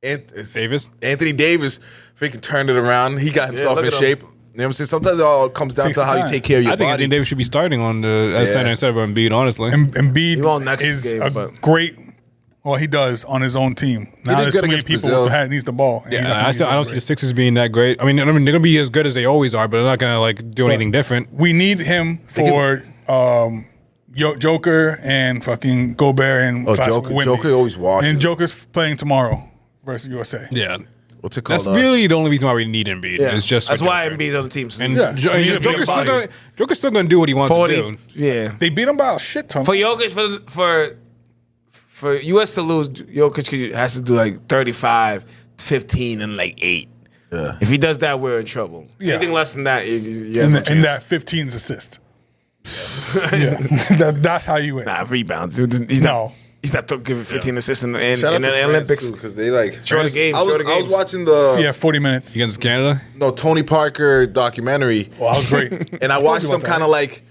Davis. Anthony Davis freaking turned it around. He got himself look in at him. shape. You know what I'm saying? Sometimes it all comes down Takes to how you time. take care of your I think body. Anthony Davis should be starting on the as Yeah. center instead of Embiid. Honestly, Embiid won't next is game, a but- great. Well, he does on his own team. Now did there's good too many against people Brazil. that needs the ball. and he's not yeah, gonna be I don't that see the great. Sixers being that great. I mean, they're gonna be as good as they always are, but they're not gonna like do anything different. We need him for Joker and fucking Gobert and Oh, slash Joker- Wemby. Joker always washes. And Joker's playing tomorrow versus USA. Yeah, What's it called? that's really the only reason why we need Embiid. Yeah. It's just that's for why Joker. Embiid's on the team. And Yeah. Jo- We need a big Joker's still body. gonna do what he wants 40. to do. Yeah. They beat him by a shit ton. For Jokic, for US to lose, Jokic has to do like 35, 15, and like 8. Yeah. If he does that, we're in trouble. Yeah. Anything less than that, you have and, no and chance. that 15's assist. Yeah, that's how you win. Nah, rebounds. He's not. No. He's not giving 15 assists in the Shout out to France, Olympics. because they like Shorter games. I was Shorter games. watching the Yeah, 40 minutes. Against Canada, Tony Parker documentary, Well, that was great. and I told watched you them about kind that. of like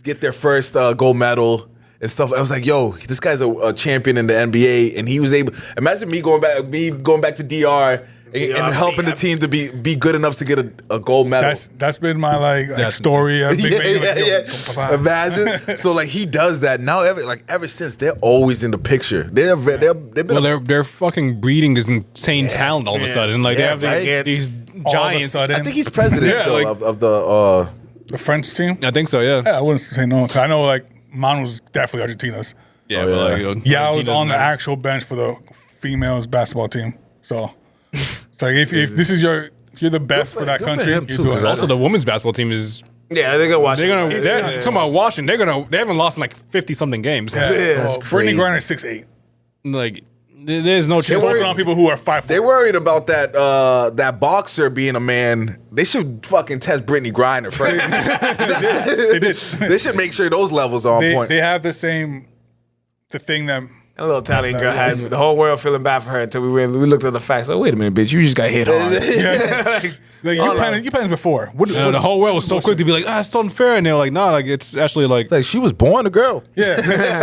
get their first gold medal, and stuff. I was like, yo, this guy's a champion in the NBA, and he was able. Imagine me going back to DR. And helping the team to be good enough to get a gold medal. That's been my like story. Imagine. So like he does that now. Ever since they're always in the picture. They've been. They're fucking breeding this insane talent all of a sudden. Like they have these giants. All of a sudden. I think he's president still of the French team. I think so. Yeah. I wouldn't say no. 'Cause I know like Manu's definitely Argentina's. Yeah. I was on the actual bench for the females basketball team. So. It's like if you're the best for that country, you do it. Also, the women's basketball team is. Yeah, they're gonna watch. They're talking about watching. They haven't lost in like 50 something games. Yeah. That's Brittany crazy. Griner 6'8". Like there's no chance. They're working on people who are 5'4". They're worried about that boxer being a man. They should fucking test Brittany Griner first. They did. They should make sure those levels are on point. They have the thing that. A little Italian girl had the whole world feeling bad for her until we looked at the facts. Like, wait a minute, bitch, you just got hit hard. Like you planned this before. The whole world was so quick to be like, it's unfair, and they're like, nah, like it's actually like She was born a girl. Yeah.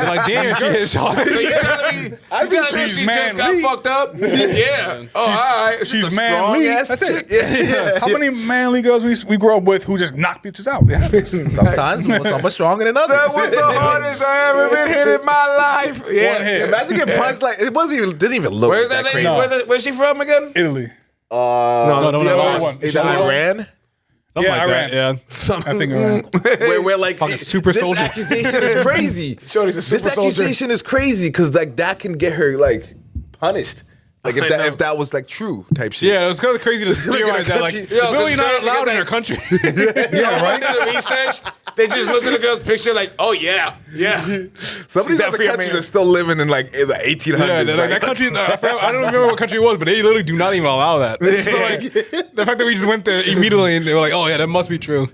like damn, she hit hard. So you telling me she just got fucked up? Yeah. Oh, all right. She's a manly. strong-ass That's it. chick. Yeah. How many manly girls we grew up with who just knock bitches out? Sometimes some are stronger than others. That was the hardest I ever been hit in my life. Yeah. One hit. Imagine getting punched like it didn't even look Where's that lady? crazy. Where's she from again? Italy. No, the other one. Is that Iran? Something Yeah, like Iran. that. Yeah. I think Iran. Where like Fucking super this soldier. accusation is crazy. Shorty's a super This soldier. accusation is crazy because like that can get her like punished. Like if that was like true type shit. Yeah, it was kind of crazy to theorize that. Like, country- it's really not allowed in her country. Yeah, right. The research. They just looked at the girl's picture like, oh yeah. Some of these other definitely a countries man. are still living in like in the 1800s. Yeah, like, that country. I don't remember what country it was, but they literally do not even allow that. So, like, the fact that we just went there immediately and they were like, "Oh yeah, that must be true."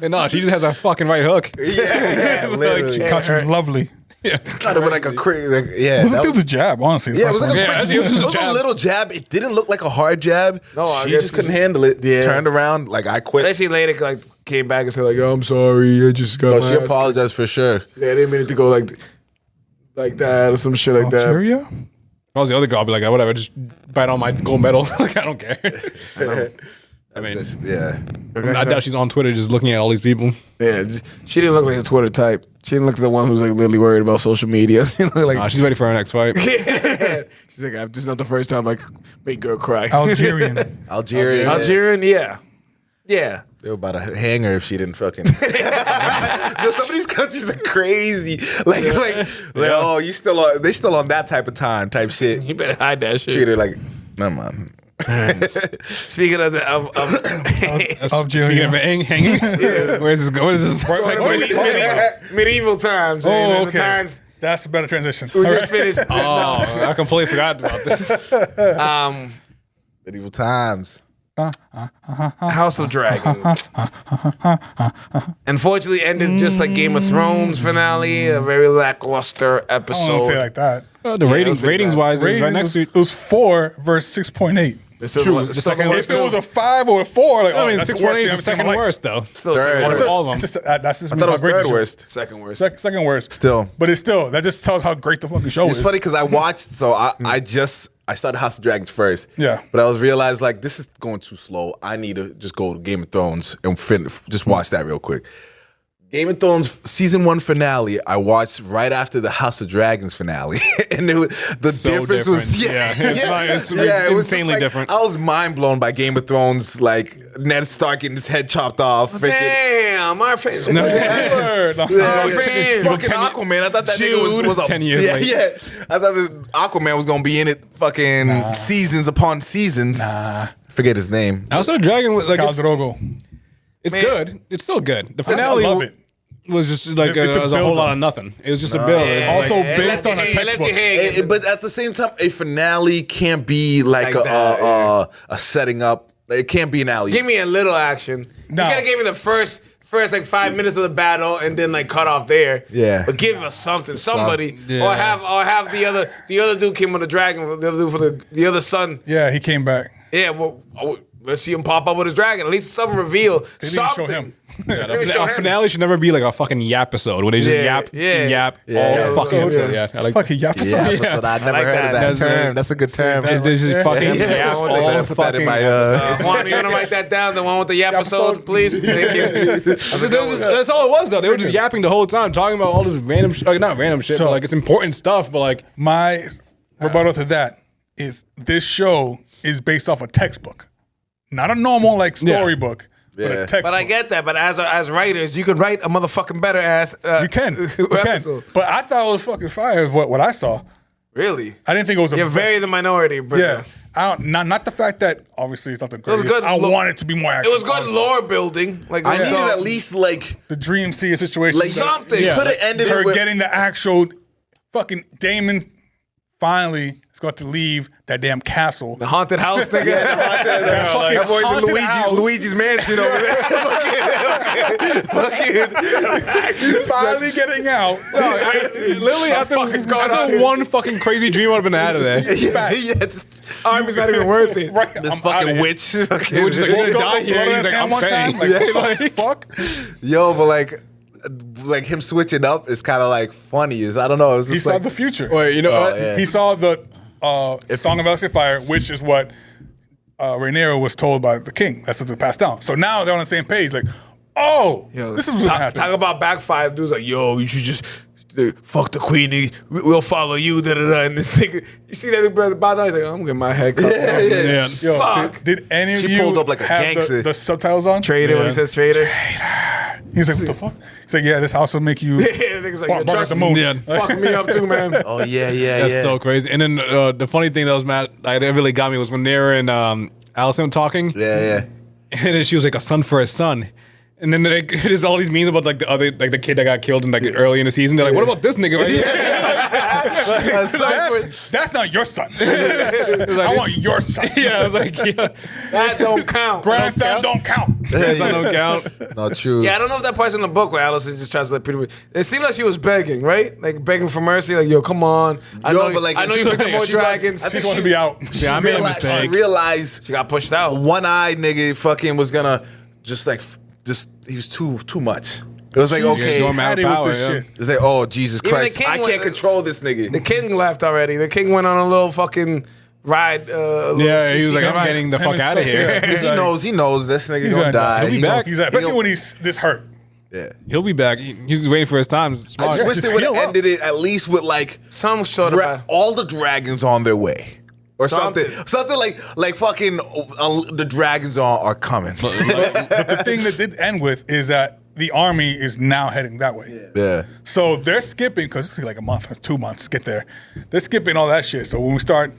And no, she just has a fucking right hook. Yeah, literally. Country lovely. Yeah, Kind of like a crazy. Like, yeah, It was a jab, honestly. Yeah, it was like Yeah, a, it was just a jab. little jab. It didn't look like a hard jab. No, I she guess just couldn't handle it. Yeah. Turned around, like I But quit. then she later like came back and said like, "Yo, I'm sorry. I just got No, my she ass apologized for sure. kicked. Yeah, I didn't mean it to go like that or some shit like that." Algeria? if I was the other guy, I'd be like, whatever, just bite on my gold medal. Like, I don't care. I mean, Yeah. I doubt she's on Twitter just looking at all these people. Yeah, she didn't look like a Twitter type. She didn't look like the one who's like literally worried about social media. She looked like She's ready for her next fight. she's like, "This is not the first time I make girl cry." Algerian. Algeria. Algerian, yeah. They were about to hang her if she didn't fucking. Yo, some of these countries are crazy. Like, oh, you still on? They still on that type of time, type shit. You better hide that shit. Treat her like, never mind. Speaking of Speaking Algeria. of hanging, where's this going? Where's this? medieval times. Oh, man. The okay. times That's a better transition. we just finished. Oh, I completely forgot about this. Medieval times. House of Dragon. Unfortunately, ended just like Game of Thrones finale. A very lackluster I don't want to say episode. it like that. The ratings wise, it was right next to It was 4 versus 6.8. It's still, True, it's the still second the one- worst. If it was a 5 or a 4, like, I mean, that's the 6.8 worst is thing the second I've ever seen worst, though. Still Third. second Out worst. of all of them. It's just, that's just I thought it was how great third the show is. worst. Second worst. Second worst. Still. But it's still, that just tells how great the fucking show It's is. funny because I watched, so I started House of Dragons first. Yeah. But I was realized like this is going too slow. I need to just go to Game of Thrones and just watch that real quick. Game of Thrones season 1 finale, I watched right after the House of Dragons finale, and the So difference was different. Yeah, it's it was just insanely like- different. I was mind blown by Game of Thrones, like Ned Stark getting his head chopped off. Damn, our face. No. Fucking Aquaman. I thought that nigga was a 10 years late. Yeah. I thought this Aquaman was gonna be in it fucking seasons upon seasons. Forget his name. House of the Dragon, like Khal it's Drogo. good. It's still good. The I finale love it. was just like It's a was a whole build-up. lot of nothing. It was just a build. It's Also like, based on a textbook. But at the same time, a finale can't be like, Like that, a setting up. It can't be an alley. Give me a little action. No. You gotta give me the first like 5 minutes of the battle and then like cut off there. Yeah. But give us something, somebody, Yeah. or have the other dude came on the dragon, the other dude for the other son. Yeah, he came back. Yeah, well, let's see him pop up with his dragon. At least some reveal. They didn't Something. show him. Yeah, They show a him. finale should never be like a fucking yap episode where they just yap all fucking episode. Yeah, I like Fucking yap Yeah, episode. I never like heard that. of that That's term. very- That's a good term. This is fucking Yeah, yap I want all that. Put that in fucking my Juan, you gonna write that down? The one with the yap Episode. episode, please. Thank you. That's all it was though. They were just yapping the whole time, talking about all this random, not random shit, So- but like it's important stuff. But like, My rebuttal to that is this show is based off a textbook, not a normal like storybook, but a Yeah. textbook. But I get that. But as writers, you could write a motherfucking better ass. You can. episode. But I thought it was fucking fire. What I saw. Really? I didn't think it was. You're very the minority, bro. Yeah. I don't, not the fact that obviously it's nothing was crazy. good I lo- want it to be more It action. was good obviously. lore building. Like I so- needed at least like The Dream Seer situation. something. You Yeah, could have like, ended her it with getting the actual fucking Damon finally is going to leave that damn castle. The haunted house, nigga. Fucking that boy's in haunted house. Luigi's mansion over there. fucking Finally getting out. literally after, fuck is going on after here? one fucking crazy dream, I'd have been out of there. Army's not even worth it. Right, This I'm outta fucking here. witch. We're just like, you're Woke gonna up die with here. blood He's on like, his hand I'm one time. staying. Like, what the fuck? Yo, but like him switching up is kind of like funny. Is I don't know. It's He just saw like, the future. Wait, you know what? yeah. He saw the Song of Ice and Fire, which is what Rhaenyra was told by the king. That's what they passed down. So now they're on the same page. Like, oh, this is what's gonna happen. Talk about backfire. Dude's like, yo, you should just fuck the queen. We'll follow you. Da da da. And this nigga, you see that brother bow down. He's like, I'm getting my head cut. yeah, off. yeah. Yeah. Yo, Fuck. did any of She you pulled up like a have gangster. the subtitles on? Traitor when Yeah. he says traitor. He's like, what the fuck? He's like, yeah, this house will make you Yeah, the nigga's like, bark yo, at trust the me. moon. Yeah. Fuck me up too, man. Oh yeah, yeah, That's yeah. so crazy. And then the funny thing that was that really got me was when they were in Allison talking, Yeah, yeah. and then she was like a son for a son. And then there's all these memes about like the other like the kid that got killed in like early in the season. They're like, what about this nigga right here? That's not your son. I want your son. Yeah, I was like, yeah, That don't count. Grandson don't count. that's not no count. Not true. Yeah, I don't know if that part's in the book where Allison just tries to let pretty much. It seemed like she was begging, right? Like begging for mercy. Like, yo, come on. I know, but, like, I know you she- picked up more she was- dragons. I She think wants to be out. Yeah, I made a realized, mistake. She realized She got pushed out. one-eyed nigga fucking was gonna just he was too much. It was like, okay, doing my- Hattie with power, this yeah. shit. it's like, oh Jesus Even the Christ, king I went- can't control this nigga. The king left already. The king went on a little fucking ride. Yeah, he was like, I'm ride. getting the Him fuck and out of Stuff, here. yeah. Because he knows this nigga He's gonna gonna die. He'll be He back. He's like, especially when he's this hurt. Yeah. He'll be back. He's waiting for his time. I Smart. just wish Just they would have heal up. ended it at least with like Some sort of. all the dragons on their way. Or Something. something like fucking the dragons are coming. The thing that did end with is that the army is now heading that way. Yeah. So they're skipping, because it's like a month, 2 months to get there. They're skipping all that shit. So when we start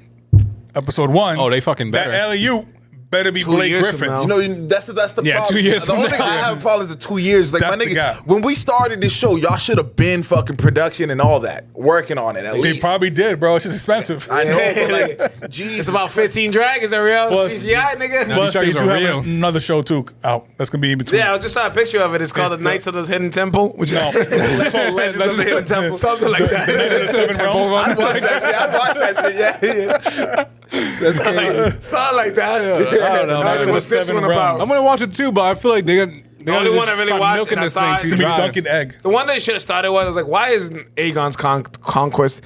episode 1, Oh, they fucking better. that LEU better be 2 Blake years from Griffin. now. You know, that's the Yeah, problem. 2 years The from only thing now. I have a problem is the 2 years. Like That's my the nigga, gap. when we started this show, y'all should have been fucking production and all that, working on it at They least. probably did, bro. It's just expensive. I know, but like, Jesus, It's about 15 dragons, Ariel. Plus- CGI, nigga. These Plus, they dragons do are have real. another show too out. That's gonna be in between. Yeah, I just saw a picture of it. It's called It's the the- Knights of the Hidden Temple, which No. is called Legends of the Hidden Temple. Something like that. The Seven Realms. I'd watch that shit. I'd watch that shit. Yeah. That's crazy. Something like that. I don't know, That's man. what's this Seven one about? realms. I'm gonna watch it too, but I feel like they're The only one I really watched milking and this I saw thing it- too It's gonna be dry. Dunkin' Egg. The one they should have started with, I was like, why isn't Aegon's conquest?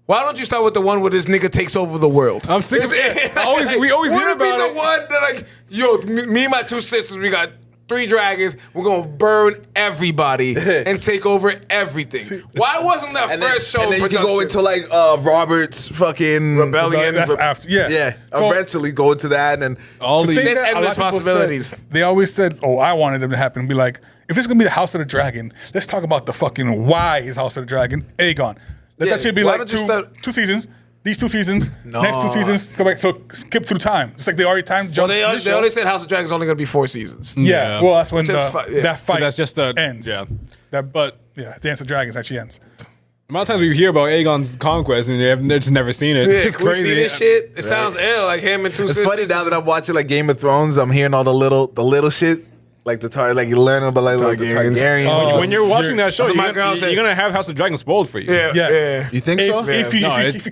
Why don't you start with the one where this nigga takes over the world? I'm sick of it. We always hear Wouldn't it be about the it. one that like, yo, me and my two sisters, we got 3 dragons. We're gonna burn everybody and take over everything. Why wasn't that And then, first show? and then you can production? go into like Robert's fucking Rebellion. That's after. Yeah. Yeah, So, eventually go into that and All the these. thing that a endless lot of people possibilities. said- they always said, "Oh, I wanted them to happen." And be like, if it's gonna be the House of the Dragon, let's talk about the fucking why is House of the Dragon Aegon. Let Yeah, that shit be why like don't you two, start- 2 seasons. These 2 seasons, No. next 2 seasons, go back, so skip through time. It's like they already time Well, jumped. they to this show. already said House of Dragons only gonna be 4 seasons. Yeah, well, that's when Which is fi- yeah. that fight that's just a- ends. yeah. That, but yeah, Dance of Dragons actually ends. The amount of times we hear about Aegon's conquest and they're just never seen it. Yeah, It's can we crazy. see this shit? It sounds ill, like him and 2 it's sisters. funny now that I'm watching like Game of Thrones. I'm hearing all the little shit. Like like you learn about like the Targaryens. Targaryens. When you're watching that show, That's what my you're girl said. gonna have House of Dragon spoiled for you. Yeah, Yes. You think so? If you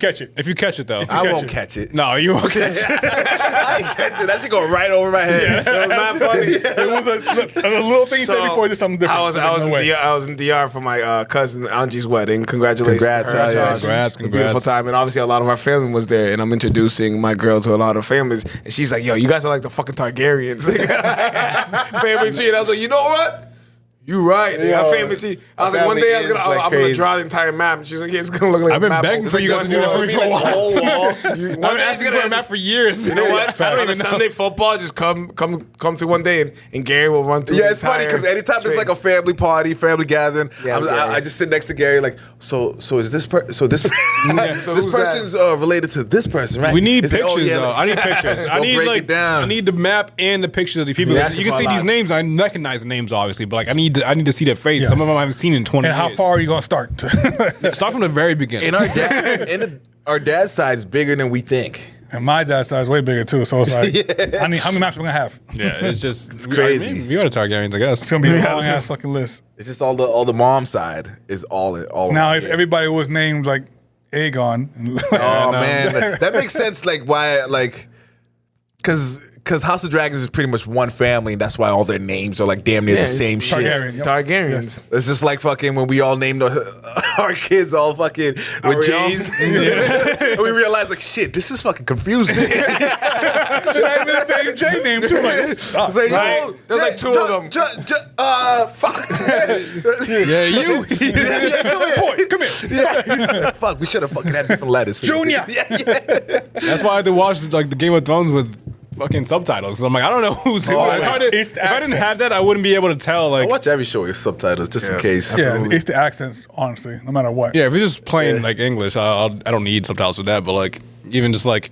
catch it. If you catch it though. I won't catch it. No, you won't catch it. I ain't catch it. That shit go right over my head. It was not funny. It was a little thing you said before, just something different. I was in DR for my cousin Angie's wedding. Congratulations. Congrats, to her, yeah. Josh. Congrats. It was a beautiful time. And obviously a lot of our family was there. And I'm introducing my girl to a lot of families. And she's like, yo, you guys are like the fucking Targaryens. Family tree. And I was like, you know what? You right. They got family tree. I was like, one day I'm gonna draw the entire map. And she's like, yeah, it's gonna look like I've been a map. begging for you guys to do that for me for a while. wall. I've been asking for a map for years. You know what? I don't On a even know. Sunday football, just come to one day and Gary will run through. Yeah, the it's funny because entire anytime it's trade. like a family party, family gathering, Yeah, I just sit next to Gary like, so is this So this who's person's related to this person, right? We need It's like, pictures yeah, though. like- I need pictures. I Go need break like it down. I need the map and the pictures of the people. Yeah, You can that's see a these lot. names. I recognize the names obviously, but like I need to see their face. Yes. Some of them I haven't seen in 20 And years. how far are you going to start? Start from the very beginning. And our dad's side is bigger than we think. And my dad's side is way bigger too. So it's like, how many maps are we going to have? Yeah, it's just it's crazy. We are the Targaryens, I guess. It's going to be a long ass fucking list. It's just all the mom side is all Now, around if here. everybody was named like Aegon, Oh man, that makes sense. Like why? Like because House of Dragons is pretty much one family, and that's why all their names are like damn near the same shit. Targaryen. Yep. Targaryens. It's just like fucking when we all named our kids all fucking with J's. And we realized like shit, this is fucking confusing. Not even the same J name too. Like, stop. It's like, Right. yo, There's like two of them. Fuck. Yeah, you. Yeah, come here. Boy, come here. Fuck, we should have fucking had different letters. Junior. Yeah. That's why I had to watch like the Game of Thrones with fucking subtitles. So I'm like, I don't know who's who. If I it's the didn't have accents. that, I wouldn't be able to tell. I Like, watch every show with subtitles just in case. Yeah, it's the accents, honestly, no matter what. yeah, if it's just plain like English, I don't need subtitles for that. But like, even just like,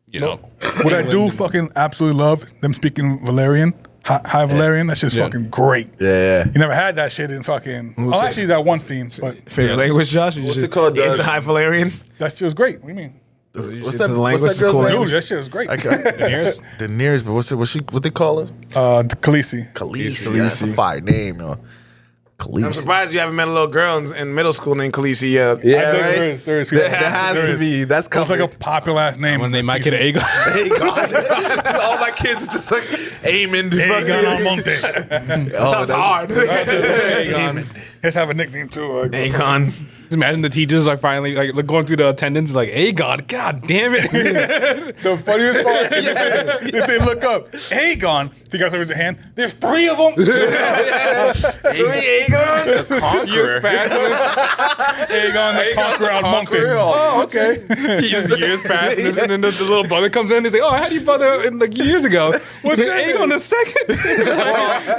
you know, What I do fucking absolutely love, them speaking Valerian, High Valerian, that's just Yeah. fucking great. Yeah. You never had that shit in fucking. Oh, said- actually, that one scene, but Favorite language, Josh? What's it called? Into High Valerian? that shit was great. What do you mean? What's the that? language What's is that girl's cool. name? Dude, that shit was great. Daenerys? Daenerys, but what they call her? Khaleesi. Khaleesi. That's a fire name, yo. I'm Khaleesi. surprised you haven't met a little girl in middle school named Khaleesi yet. Yeah, I think right? there is. There has to be. That's It's like coming. a popular ass name. When they might get Aegon. Hey, God. All my kids are just like aiming to Aegon Almonte. Sounds hard. Aegon. Let's have a nickname too. Like, Aegon. Just imagine the teachers like finally like going through the attendance like Aegon, god damn it. the funniest part is if they look up Aegon, if you guys raise your hand, there's 3 of them. Aegon? Years passing. Aegon the Conqueror Almonte. Oh, okay. years passing, and then the little brother comes in and he's like, oh, I had your brother in like years ago. What's that Aegon the second?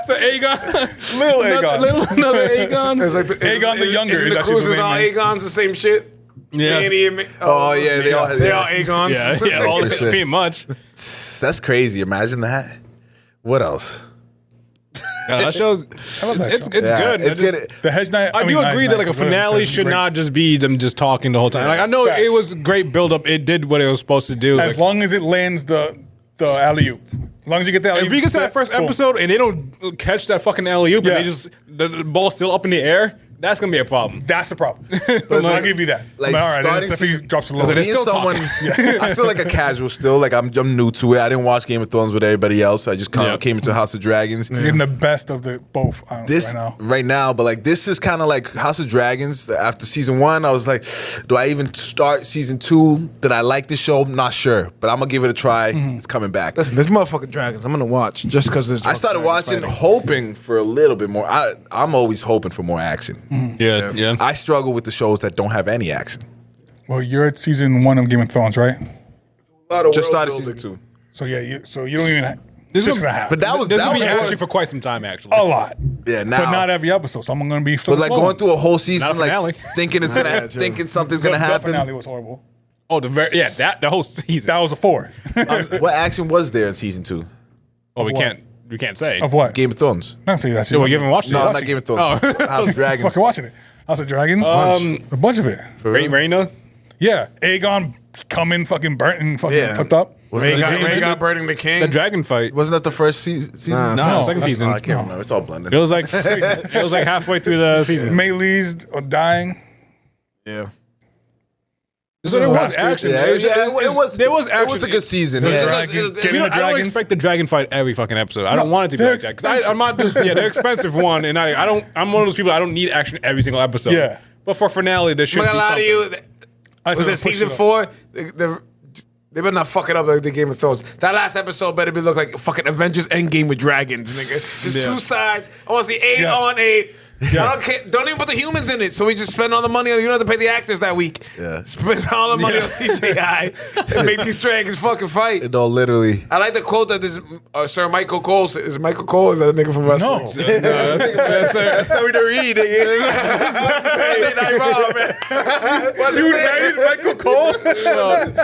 So Aegon. Little Aegon. Another Aegon. It's like Aegon the Younger Isn't is the actually cruises the all name. Aegons the same shit? Yeah. Annie and Oh, yeah, they all Aegons. Yeah, all For sure. pretty much. That's crazy. Imagine that. What else? That shows I love that it's show. good. It's good. The Hedge Knight. I do agree that like a finale should not just be them just talking the whole time. Like I know Facts. it was great build up. It did what it was supposed to do. As Like, long as it lands the alley oop. As long as you get the alley if oop. we get to that first episode and they don't catch that fucking alley oop Yeah. and they just the ball's still up in the air, that's gonna be a problem. That's the problem. But I'll give you that. Like, But all right, starting except if he season- drops a I was little. like, Being still someone, talking. I feel like a casual still. Like I'm new to it. I didn't watch Game of Thrones with everybody else. I just Yeah. came into House of Dragons. You're getting the best of the both honestly, This right now. but like this is kind of like House of Dragons. After season 1, I was like, do I even start season 2? Did I like the show? I'm not sure, but I'm gonna give it a try. It's coming back. Listen, there's motherfucking dragons. I'm gonna watch just because there's. I started watching, hoping for a little bit more. I'm always hoping for more action. Yeah. I struggle with the shows that don't have any action. Well, you're at season 1 of Game of Thrones, right? Just started season 2. So yeah, you don't even. It's just gonna happen. But that was There's that gonna was be more- action for quite some time actually. a lot, yeah. Now, but not every episode. So I'm gonna be. but like going through a whole season, Not a like finale. thinking it's gonna, thinking something's gonna The happen. finale was horrible. Oh, the whole season. That was a 4. What action was there in season 2? Oh, we what? can't say. Of what? Game of Thrones. Not say that. Yeah, well, you haven't watched it. No, yet. not Game of Thrones. Oh. House of Dragons. Fucking watching it. House of Dragons. A bunch of it. Raina. Yeah, Aegon coming fucking burnt and fucking Yeah. hooked up. Rhaegar burning the king. The dragon fight. Wasn't that the first season? No, second season. I can't remember. It's all blended. It was like halfway through the season. Melee's dying. Yeah. So there was action. Yeah, There was action. It was a good season. The Yeah. dragon, You getting know, the I don't dragons. expect the dragon fight every fucking episode. I don't want it to be they're like that because I'm not just they're expensive one, and I'm one of those people I don't need action every single episode. Yeah. But for finale, there should I'm be not gonna lie to something. you. Was it season 4? They better not fuck it up like the Game of Thrones. That last episode better be look like fucking Avengers Endgame with dragons, nigga. Just two sides. I want to see 8 on 8. I don't care. Don't even put the humans in it. So we just spend all the money on. You don't have to pay the actors that week. Yeah. Spend all the money on CGI and make these dragons fucking fight. It all literally. I like the quote that this Sir Michael Cole says. Is it Michael Cole? Is that a nigga from wrestling? No. That's how we don't read it. What's his name? Michael Cole?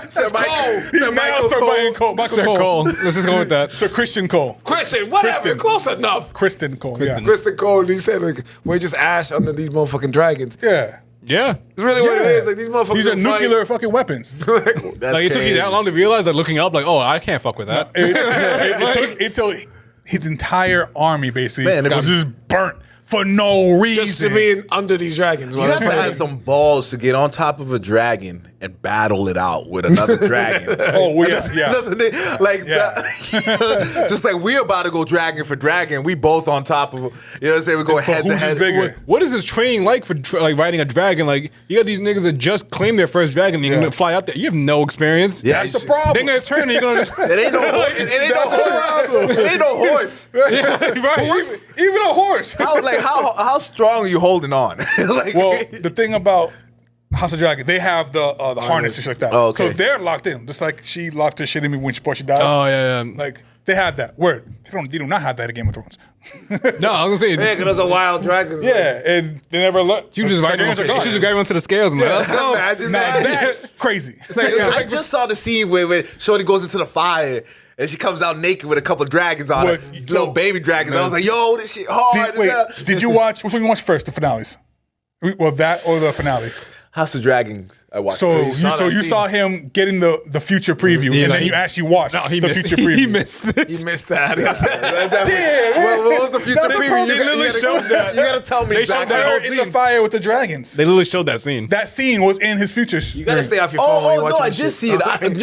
Sir Michael Cole. Let's just go with that. Sir Christian Cole. Christian, whatever. Kristen. Close enough. Kristen Cole. Kristen Cole. He said like we're just ash under these motherfucking dragons. Yeah. Yeah. It's really what it is. Like these motherfuckers. These are don't fight. nuclear fucking weapons. Like it took you that long to realize that looking up, like, oh, I can't fuck with that. It took until his entire army basically Man, if was I'm- just burnt for no reason. Just to be under these dragons. You have to have some balls to get on top of a dragon and battle it out with another dragon. Oh, well, yeah. Another thing, like Yeah. that, just like we're about to go dragon for dragon, we both on top of, you know what I'm saying? We go head to who's head. bigger? What is this training like for like riding a dragon? Like you got these niggas that just claimed their first dragon. You're gonna fly out there. You have no experience. Yeah, That's the problem. They're gonna turn and you're gonna just It ain't no, it ain't no horse. right. Even a horse. How strong are you holding on? Like, Well, the thing about House of Dragon, they have the harness and shit like that. Oh, okay. So they're locked in, just like she locked her shit in me before she died. Oh yeah, yeah. Like they have that. Word. They do not have that in Game of Thrones. No, I was gonna say Yeah, because those are wild dragons. Yeah, and they never look. you just riding. You just got onto the scales and like, let's go. Imagine Now that. that's crazy. It's like, I just saw the scene where Shorty goes into the fire and she comes out naked with a couple of dragons on her, What? little baby dragons. I was like, yo, this shit hard. Did you watch? Which one you watch first? The finales. Well, that or the finale. House of Dragons. I watched. So it. you saw him getting the future preview, Yeah, and like then you actually watched no, he the missed. future preview. He missed it. He missed that. What was the future That's the preview? problem. You They literally showed that. You gotta tell me They showed exactly. that They're whole in the scene. fire with the dragons. They literally showed that scene. That scene was in his future. You gotta stay off your phone when you Oh, watch no, I this did shit. see it. But I think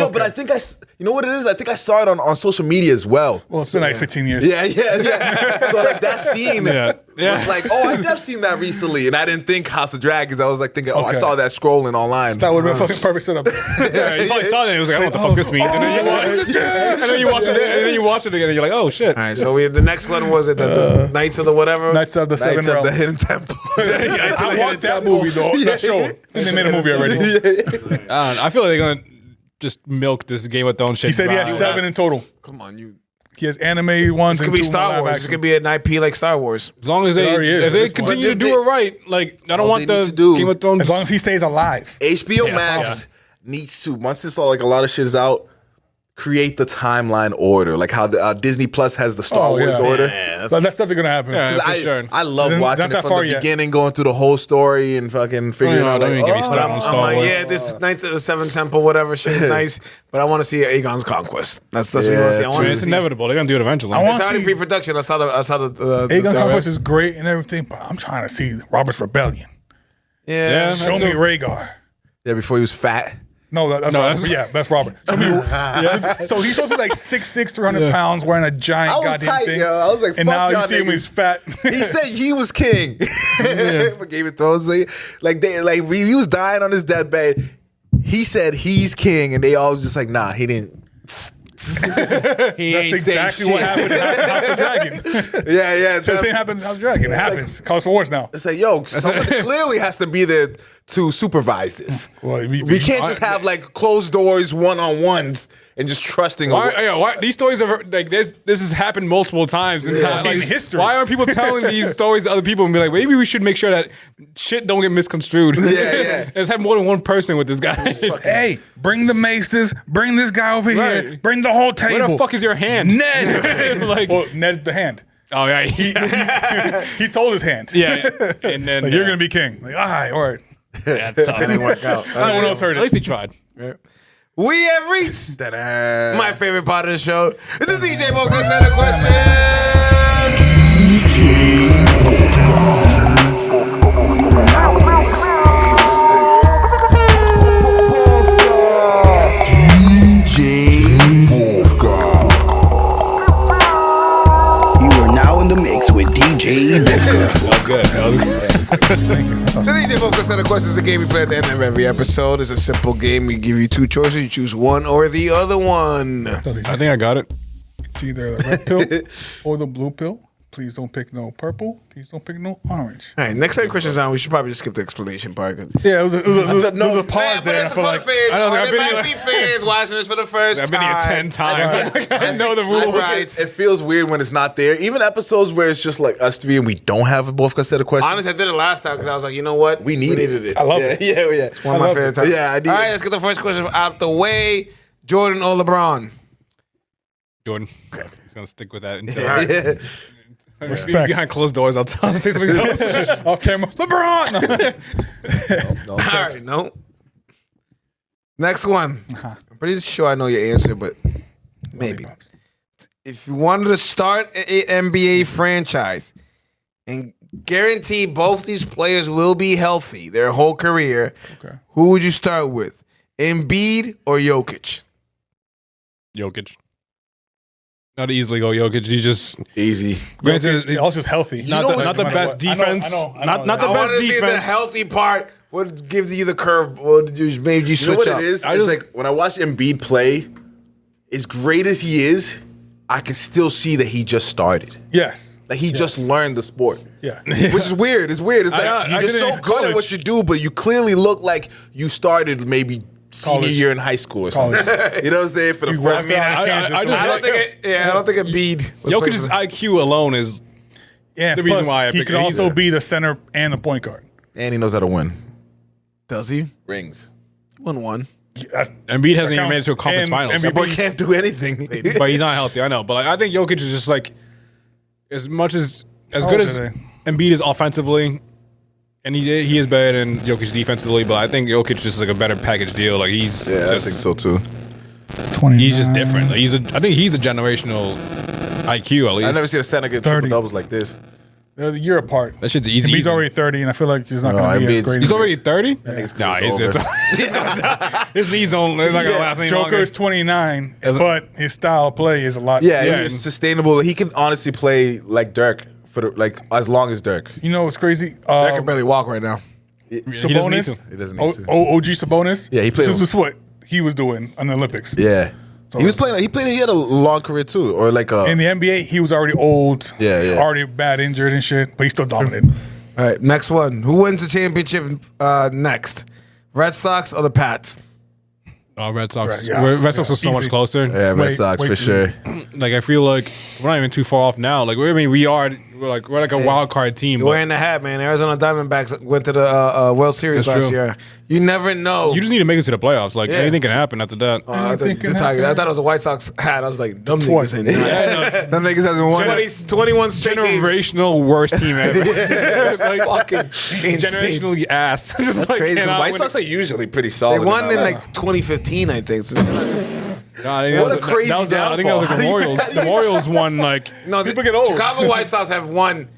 you know what it is? I think I saw it on social media as well. Well, it's been like 15 years. Yeah. So like that scene Yeah. was like, oh, I've just seen that recently, and I didn't think House of Dragons. I was like thinking, oh, I Okay. saw that scrolling online. That would have been fucking perfect setup. Yeah, you probably saw that. And it was like, I don't know what the fuck this means. And then you watch it again, and you're like, oh shit. All right, so the next one was it the Knights of the whatever? Knights of the Seven Knights of the Realms. Hidden Temple. I watched that movie though. That show. They made a movie already. I feel like they're gonna just milk this Game of Thrones shit. He said he dry. has 7 in total. Come on, you. He has anime ones This and could be 2 Star live Wars. This action. could be an IP like Star Wars. As long as It already is if at they this point. continue to But do it right, like I don't All want they need the to do- Game of Thrones. As long as he stays alive. HBO Max needs to, once this all like a lot of shit is out, create the timeline order, like how the Disney Plus has the Star Oh, Wars yeah. order. That's definitely gonna happen. Yeah. 'Cause for sure. I love Not watching that it from far the yet. beginning, going through the whole story and fucking figuring out don't like, even get me oh, started on I'm Star like, Wars. yeah, this Knights of the Seven Temple, whatever shit is nice, but I want to see Aegon's conquest. That's what you want to see. I Yeah, want to It's see. inevitable. They're gonna do it eventually. I want- It's already see- pre-production. I saw the Aegon Conquest is great and everything, but I'm trying to see Robert's Rebellion. Yeah. Show me Rhaegar. yeah, before he was fat. No, that's No, Robert. that's- Yeah, that's Robert. Show me, yeah. So he's supposed to be like 6'6", 300 pounds, wearing a giant I was goddamn tight, thing. yo. I was like, and fuck now you y'all see him, niggas. he's fat. He said he was king for Game of Thrones. He was dying on his deathbed. He said he's king, and they all was just like, nah, he didn't. He That's ain't exactly saying what shit. happened in House of Dragon. Yeah. The same happened in House of Dragon. It happens. House of Wars now. It's like, yo, somebody clearly has to be there to supervise this. Well, We can't just have like closed doors, one-on-ones, and just trusting. Why these stories are like this has happened multiple times in time. In Like, history. Why aren't people telling these stories to other people and be like, maybe we should make sure that shit don't get misconstrued? Yeah. Let's have more than one person with this guy. Hey, bring the maesters. Bring this guy over here. Right. Bring the whole table. Where the fuck is your hand? Ned? Like, Well, Ned's the hand. oh yeah, He told his hand. yeah. And then Like, you're going to be king. Like, all right. Yeah, that's tough. Didn't work out. No one else heard At least it. he tried. We have reached Ta-da. my favorite part of the show. It's the DJ Boca set of questions. You are now in the mix with DJ Bifka. Good. That was good. The DJ Boca set of questions is a game we play at the end of every episode. It's a simple game. We give you two choices. You choose one or the other one. I think I got it. It's either the red pill or the blue pill. Please don't pick no purple. Please don't pick no orange. All right, next time questions on, we should probably just skip the explanation part. Yeah, it was a pause there. I For feel the like fans. I know, There I've been might be fans watching this for the first I've time. been here 10 times. I know the rules. Right. It feels weird when it's not there. Even episodes where it's just like us three and we don't have a both set of questions. Honestly, I did it last time because I was like, you know what? we needed it. it. I love yeah, it. yeah, yeah. It's one of my favorite times. Yeah, I need All right, let's get the first question out the way. Jordan or LeBron? Jordan. Okay. He's going to stick with that until Yeah. Respect. behind closed doors. I'll say something else. Off camera. LeBron. All right, no. Next one. I'm pretty sure I know your answer, but maybe. If you wanted to start an NBA franchise and guarantee both these players will be healthy their whole career, Okay. who would you start with? Embiid or Jokic? Jokic. Not easily go Jokic. He's just Easy. granted, He's also healthy. not the best defense. I know. Not the I best wanted to see if the defense. healthy part would give you the curve. Would you maybe you You know switch what up? it is? I It's just- like when I watch Embiid play, as great as he is, I can still see that he just started. Yes. Like he just learned the sport. Yeah. Which is weird. It's weird. It's like I you're did it so in good at college. what you do, but you clearly look like you started maybe senior College. year in high school or something. You know what I'm saying? For the You first walked out of I- Kansas. I or just I don't something. think. I don't think Embiid. was Jokic's playing IQ alone is Yeah, the reason plus, why I he picked could him. also be the center and the point guard. and he knows how to win. Does he? Rings. Won one. That's, Embiid hasn't even counts. made it to a conference And finals, MVP. That boy can't do anything. but he's not healthy. I know, but like, I think Jokic is just like as much as good as old is Embiid is offensively, and he is better than Jokic defensively. But I think Jokic is just like a better package deal. Like he's Yeah, I just, think so too. 29. he's just different. Like, I think he's a generational IQ at least. I've never seen a center get 30. triple doubles like this. They're a year apart. That shit's easy. He's already 30, and I feel like he's not No, going to be as Embiid's- great. He's as- already 30. nigga's Nah, career's he's over. he's gonna die. His knees don't. They're not gonna last any Joker longer. is 29, but his style of play is a lot. Yeah, Yeah, he's and- sustainable. He can honestly play like Dirk for like as long as Dirk. You know what's crazy? I can barely walk right now. He doesn't need Sabonis. to. He doesn't need to. OG Sabonis. Yeah, he played- This was what he was doing in the Olympics. Yeah, So he was it's- playing. He had a long career too, or like a. In the NBA, he was already old. Yeah, yeah. Already bad, injured and shit, but he still dominated. All right, next one. Who wins the championship next? Red Sox or the Pats? Oh, Red Sox. Right, yeah. Red Sox Yeah, are so much easy. closer. yeah, Red Wait, Sox wait for till- sure. Like I feel like we're not even too far off now. Like we're like a wild card team. You're But wearing the hat, man. Arizona Diamondbacks went to the World Series That's last true. year. You never know. you just need to make it to the playoffs. Like Yeah. anything can happen after that. I thought, Anything can the Tigers- I happen. thought it was a White Sox hat. I was like, dumb Twice. niggas. ain't Them niggas hasn't won. 21 straight games. Generational worst team ever. like, Fucking insane. generationally ass. Just That's like, crazy. 'Cause cannot White win Sox it. are usually pretty They solid. won in our like life. 2015, I think. Nah, I think What that a was- crazy that was, I think that was like the downfall. Royals. The Royals won like No, People get old. Chicago White Sox have won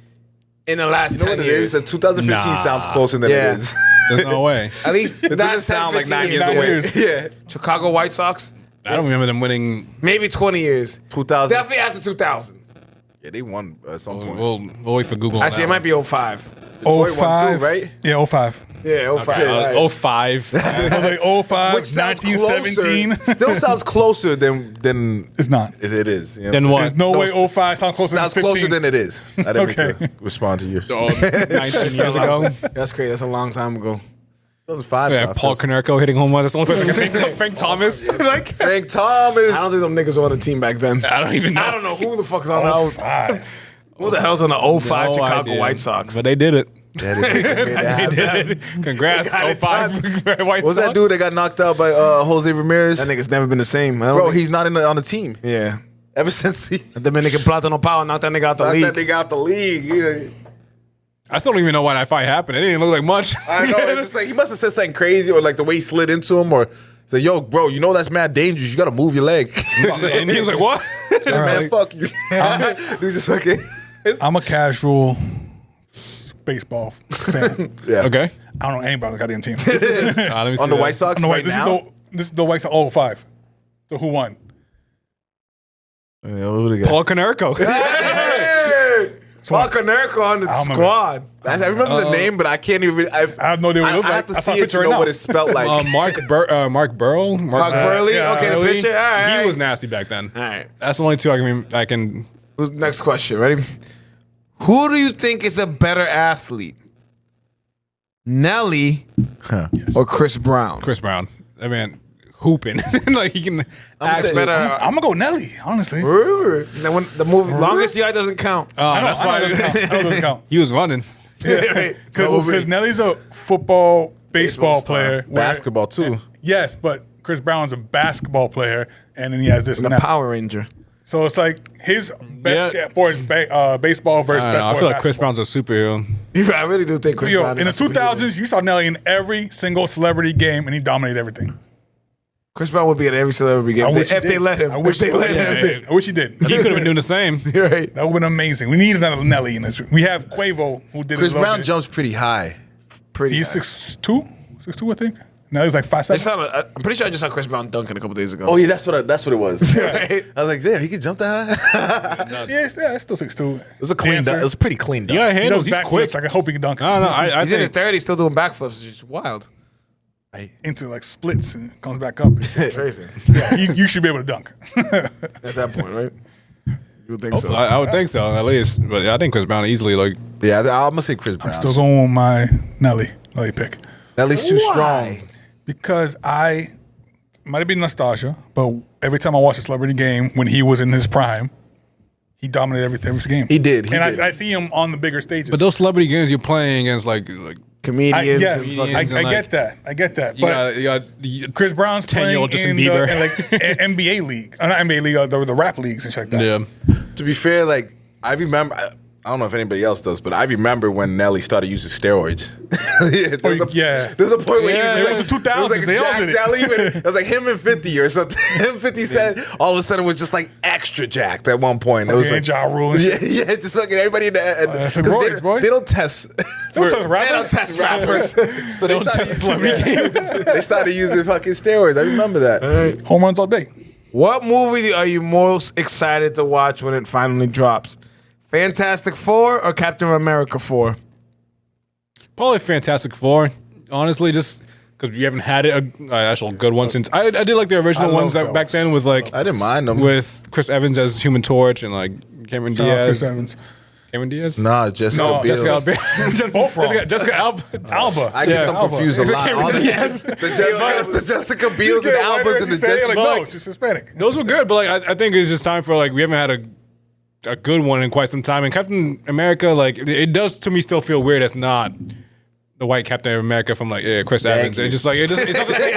in the last You know 10 what it years. is? The 2015 Nah. sounds closer than Yeah. it is. there's no way. At least It that's doesn't sound like 9 years 9 away. years. Yeah, Chicago White Sox, I don't remember them winning. maybe 20 years. 2000. Definitely after 2000. Yeah, they won at some point. We'll wait for Google. on Actually, it that might be 05. Detroit won 05, too, right? Yeah, 05. Yeah, 05. one. right. 05. I was like 05, Which sounds 1917. closer- Still sounds closer than It's not. it is. You know Then I'm what? There's no No, way 05 sounds closer Sounds than 15. closer than it is. I didn't mean Okay. to respond to you. saying? 19 years ago. That's crazy. That's a long time ago. 2005. Yeah, sounds- Paul Konerko hitting home run. That's the only person I can think of. Frank Thomas. Like, Frank Thomas. I don't think them niggas were on the team back then. I don't even know. I don't know who the fuck is on the 05. Who the hell's on the 05 No Chicago idea. White Sox? But they did it. Yeah, they made that They happen. did it. Congrats, They got it 05 White What was Sox. that dude that got knocked out by Jose Ramirez? That nigga's never been the same. I don't Bro, think- he's not on the team. yeah. Ever since he Dominican Platano Power knocked that nigga out the knocked league. that nigga out the league. Yeah. I still don't even know why that fight happened. It didn't look like much. I know. It's just like he must have said something crazy, or like the way he slid into him, or So, yo, bro, you know that's mad dangerous. You gotta move your leg. And he was like, what? Man, fuck you. Dude, just fucking. I'm a casual baseball fan. Yeah. Okay. I don't know anybody on the goddamn team. Let me see On the that. White Sox No, right wait, this now. is the White Sox 05. So who won? Yeah, who they got? Paul Konerko. Paul Konerko on the remember. squad. I remember the name, but I can't even. I have no idea what it looks I like. have to I saw a see it picture to right know now. what it's spelled like. Mark Burrow. Mark Burley. yeah, Okay, the Burley. picture. All right. He was nasty back then. All right. That's the only two I can. Who's next question? Ready? Who do you think is a better athlete? Nelly or Chris Brown? Chris Brown. I mean, hooping. Like he can act saying- better. I'm gonna go Nelly, honestly. Then when the movie Longest Yard doesn't count. I know, That's I know why it doesn't count. I know it doesn't count. he was running. Because Nelly's a football, baseball player. where- Basketball too. Yes, but Chris Brown's a basketball player, and then he has this And and a that. Power Ranger. So it's like his best Yeah. sport is baseball versus I, don't best know, I sport feel is like Chris basketball. Brown's a superhero. I really do think Chris Yo, Brown in the is a superhero. 2000s, you saw Nelly in every single celebrity game, and he dominated everything. Chris Brown would be at every celebrity game if they let him. I wish if they let he him. did. I wish he did. He could have been doing the same. You're right. That would have been amazing. We need another Nelly in this. We have Quavo, who did Chris it a little Brown bit. jumps pretty high. Pretty. He's high. 6'2", 6'2", I think. Nelly's like I 5'7". I'm pretty sure I just saw Chris Brown dunking a couple days ago. Oh yeah, that's what it was. Right. I was like, damn, he could jump that high. Yeah, it's still 6'2". It was a clean dunk. It was a pretty clean dunk. Yeah, He handles. does He's quick. backflips. Like, I hope he can dunk. I don't know. I He's in his think 30s still doing backflips. It's just wild. Into like splits and comes back up. Crazy. Yeah, you should be able to dunk. At that point, right? You would think so. I would think so at least. But I think Chris Brown easily like. Yeah, I'm gonna say Chris Brown. Still going with my Nelly pick. At least too strong. Because I might have been nostalgia, but every time I watch a celebrity game when he was in his prime, he dominated every game. He did. I see him on the bigger stages. But those celebrity games you're playing against like Comedians. yes, and comedians fucking- I and, get that. I get that. you But got Chris Brown's playing 10-year-old Justin in Bieber. the like NBA league, not NBA league, the rap leagues and shit like that. yeah. To be fair, like I remember. I don't know if anybody else does, but I remember when Nelly started using steroids. Yeah. There's a point where Yeah, he it was was like, the 2000s, it was like they all Jack did it. Nelly. It was like him and 50 or something. Him 50 Cent all of a sudden was just like extra jacked at one point. It was Yeah, like Ja Rule and yeah, shit. yeah, just fucking everybody in the. that's 'cause like roids, boy. they don't test. Don't tell the They don't rappers. test rappers. So they started, they started using fucking steroids. I remember that. Home runs all day. What movie are you most excited to watch when it finally drops? Fantastic Four or Captain America 4? Probably Fantastic Four. Honestly, just because we haven't had an actual good one since I did like the original I love ones that back those. then with like I didn't mind them. with Chris Evans as Human Torch and like Cameron Shout out Chris Diaz. Evans. Cameron Diaz. Nah, Jessica No, Biel. Jessica Alba. Both wrong. Jessica Alba. Alba. I get them Alba. confused a lot. Cameron All the, Diaz. the Jessica Biels and Yeah, why Albas did and you the say it? Like, Jessica. no, she's Hispanic. Those were good, but like I think it's just time for like we haven't had a good one in quite some time. And Captain America, like it does to me still feel weird. It's not the white Captain America from like Chris Evans. you. It's just like it's not the same.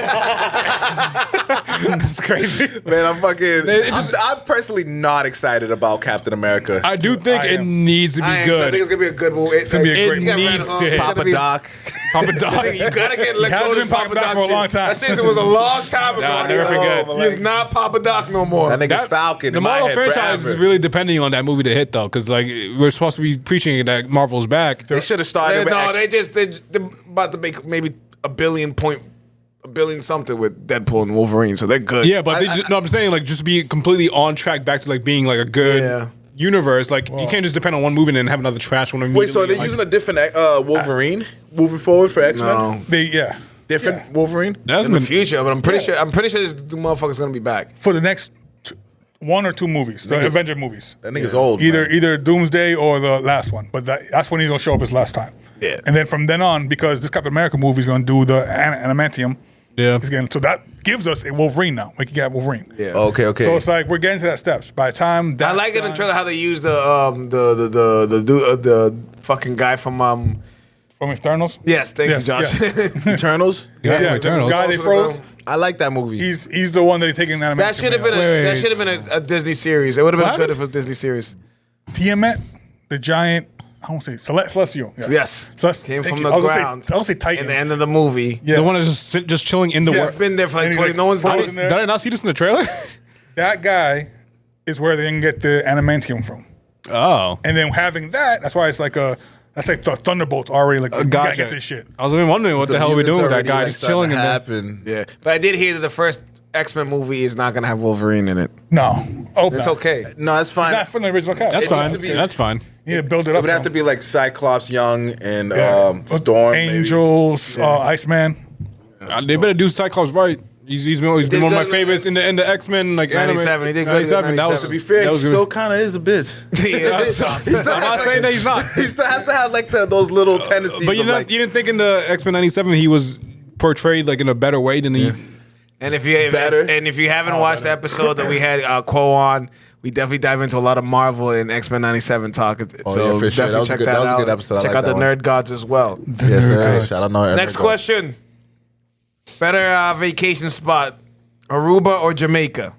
It's crazy. Man, I'm fucking. It just- I'm personally not excited about Captain America. I do think I it am. needs to be I think good. it's gonna be a good movie. It's gonna be a great It movie. needs to hit. Papa Doc. Papa Doc. You gotta get let He go hasn't of been Papa Doc Doc for a shit. long time. That shit was a long time ago. Nah, I'll never forget. He is not Papa Doc no more. That nigga's Falcon. The in my Marvel head franchise is forever. really depending on that movie to hit though, because like we're supposed to be preaching that Marvel's back. They should have started with No, X. they're about to make maybe a billion something with Deadpool and Wolverine, so they're good. Yeah, but no, I'm saying like just be completely on track back to like being like a good Yeah. universe. Like you can't just depend on one movie and then have another trash one. Wait, so they're using a different Wolverine moving forward for X-Men? No. Different Wolverine? That's in the been future, but I'm pretty sure this motherfucker's gonna be back. For the next one or two movies, the Avenger movies. That nigga's old. man. Either Doomsday or the last one, but that's when he's gonna show up his last time. Yeah. And then from then on, because this Captain America movie is gonna do the adamantium, yeah. so that gives us a Wolverine now. We can get Wolverine. Yeah. Okay. So it's like we're getting to that steps. By the time I like it in the trailer how they use the fucking guy from from Eternals. Yes, thank Yes, you, Josh. yes. Eternals? Yeah, Yeah, the Eternals. guy they froze. I like that movie. He's the one they're taking adamantium. That should have been Wait. a Disney series. It would have been What? good if it was Disney series. Tiamat, the giant I won't say Celestial. Yes. Came Thank from you. the ground. I'll say Titan. In the end of the movie. Yeah. The one that's just chilling in the Yeah. world. Been there for like And he's 20. like No one's frozen there. Did I not see this in the trailer? That guy is where they can get the adamantium from. Oh. And then having that's why it's like that's like the Thunderbolts already like we gotta Gotcha. get this shit. I was even wondering what the hell are we doing with that guy just chilling in there. happen. Yeah. But I did hear that the first X-Men movie is not going to have Wolverine in it. No. Oh, It's okay. No, that's fine. It's not from the original cast. That's It needs fine. to be- That's fine. You need to build it It up. would have to some. be like Cyclops, Young, and Yeah. Storm. Angels, Iceman. They better do Cyclops right. He's been one of did my good in favorites in the X-Men like anime. 97. He did good in 97. That was 97. To be fair, that he was good. still kind of is a bitch. I'm not saying that he's not. He still has to have like those little tendencies. But you of, like, didn't think in the X-Men 97 he was portrayed like in a better way than he. And if you haven't watched the episode that we had Quo on, we definitely dive into a lot of Marvel and X-Men 97 talk. So yeah, for sure. definitely That was a check good- that that was a out. good episode. I Check like out the that one. Nerd Gods as well. yes, sir. Shout out no. Next question. Better vacation spot, Aruba or Jamaica?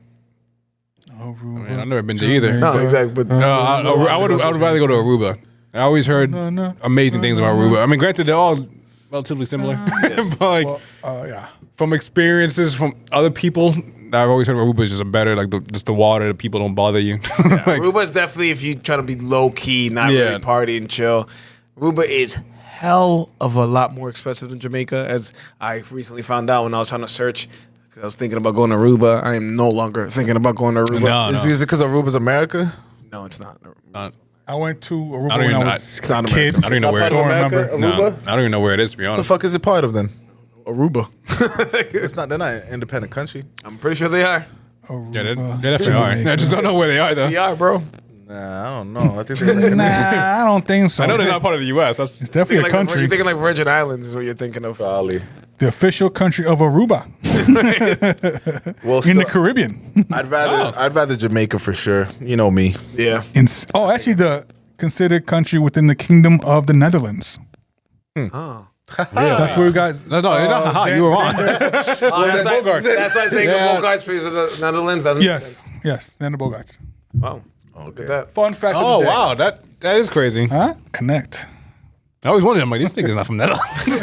Man, I've never been to either. No, exactly. But I would rather go to Aruba. I always heard amazing things about Aruba. I mean, granted, they're all relatively similar, but like Yeah. from experiences from other people, I've always heard Aruba is just a better, like just the water, the people don't bother you. Like, Aruba's definitely if you try to be low key, not Yeah. really party and chill. Aruba is hell of a lot more expensive than Jamaica, as I recently found out when I was trying to search. 'Cause I was thinking about going to Aruba. I am no longer thinking about going to Aruba. No, no. Is it because Aruba's America? No, it's not. I went to Aruba I don't when even I know. was It's not a kid. I don't even know where it Don't is. remember. Aruba? I don't even know where it is, to be What the honest. fuck is it part of then? Aruba. It's not. They're not an independent country. I'm pretty sure they are. Yeah, they definitely are. I just don't know where they are, though. They are, bro. Nah, I don't know. I think they're like, Nah, I don't think so. I know they're not part of the U.S. That's It's definitely a You're country. thinking like Virgin Islands is what you're thinking of. Probably. The official country of Aruba Well, in still, the Caribbean. I'd rather Jamaica for sure. You know me. Yeah. Actually, the considered country within the Kingdom of the Netherlands. Oh. That's where we got. no, haha, you were wrong. That's why I say Yeah. Bogart's plays of the Netherlands. Doesn't make sense. Yes, Xander Bogarts. Wow. Look at that. Fun fact Oh of the day. wow, that is crazy. Huh? Connect. I always wondered. I'm like, this nigga's not from Netherlands.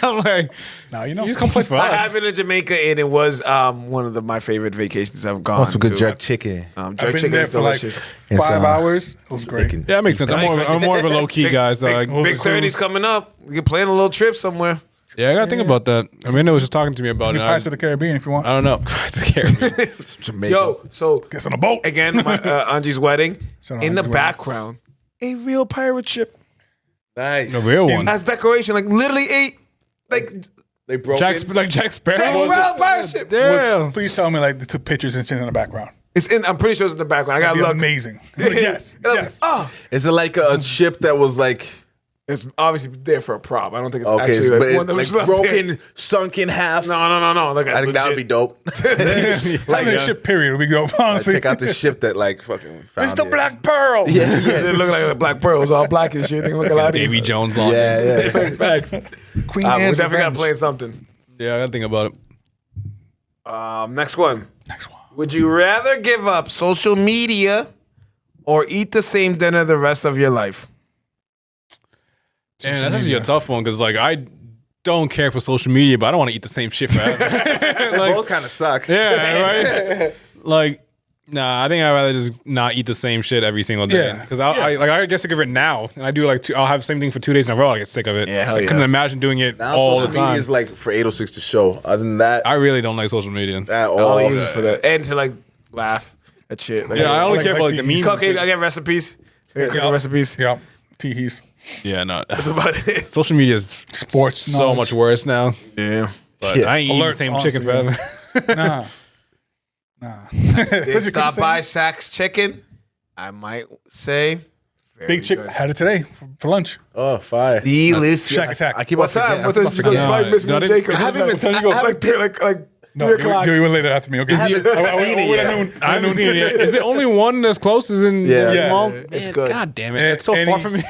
I'm like, Now you know. you just come play for I us. have been to Jamaica and it was one of my favorite vacations I've gone Also, good to. jerk chicken. I've Jerk been chicken there is for like delicious. 5 hours. It was great. Bacon. Yeah, that makes sense. I'm more of a low key guy. So like, Big 30s coming up. We can plan a little trip somewhere. yeah, I gotta think about that. Amanda was just talking to me about it. Pirates of the Caribbean if you want. I don't know. Pirates of the Caribbean. Jamaica. Yo, so Get on a boat. again, my Angie's wedding. Shout out In the Angie's wedding. background, a real pirate ship Nice. The real one. as decoration, like literally like They broke Jack it. like Jack Sparrow. Jack Sparrow pirate ship. Damn. Please tell me like they took pictures and shit in the background. It's in. I'm pretty sure it's in the background. I That'd gotta be look. amazing. Yes. And I was like, Yes. oh, Is it like a ship that was like it's obviously there for a prop. I don't think it's okay, actually but like it's one that was like left broken, there. sunk in half? No. Like, I think that would be dope. Like the ship period. We go honestly. Check out the ship that like fucking found It's the it. Black Pearl. Yeah, It didn't look like a black pearl. It was all black and shit. They look a lot. Davy Jones lost. yeah. Facts. Queen We Anne's definitely gotta Revenge. plan something. Yeah, I gotta think about it. Next one. Next one. Would you rather give up social media or eat the same dinner the rest of your life? And that's actually a tough one because like I don't care for social media, but I don't want to eat the same shit forever. Like, Both kind of suck. yeah, right. Like, nah, I think I'd rather just not eat the same shit every single day. Yeah. Because I get sick of it now, and I do like I'll have the same thing for 2 days in a row. I get sick of it. Yeah, So hell I couldn't yeah. imagine doing it Now all social the time. media is like for 806 to show. Other than that, I really don't like social media. that I all. only use it for that and to like laugh at shit. Like, Yeah, I only like care for like the memes. and Okay, shit. I get recipes. I get Yeah. recipes. Yeah. Teehees. Yeah, no. That's about it. Social media is Sports. so knowledge. much worse now. Yeah. But Yeah. I ain't eating the Alerts, same honestly, chicken forever. Nah. Did stop by Saks Chicken. I might say very Big chick. good. Had it today for lunch. Oh, fire. Delicious. Shack Attack. I keep What on time? forgetting. What I time? keep You on go forgetting. probably miss me No, with I didn't- Jacobs. I haven't even- What time you go? I haven't- Like No, 3 o'clock. you were later after me. Okay. I haven't seen it yet. I haven't seen it yet. Is there only one that's close? Is in Yeah. the Yeah. mall? It's Man, good. God damn it! And- It's so and far he- from me.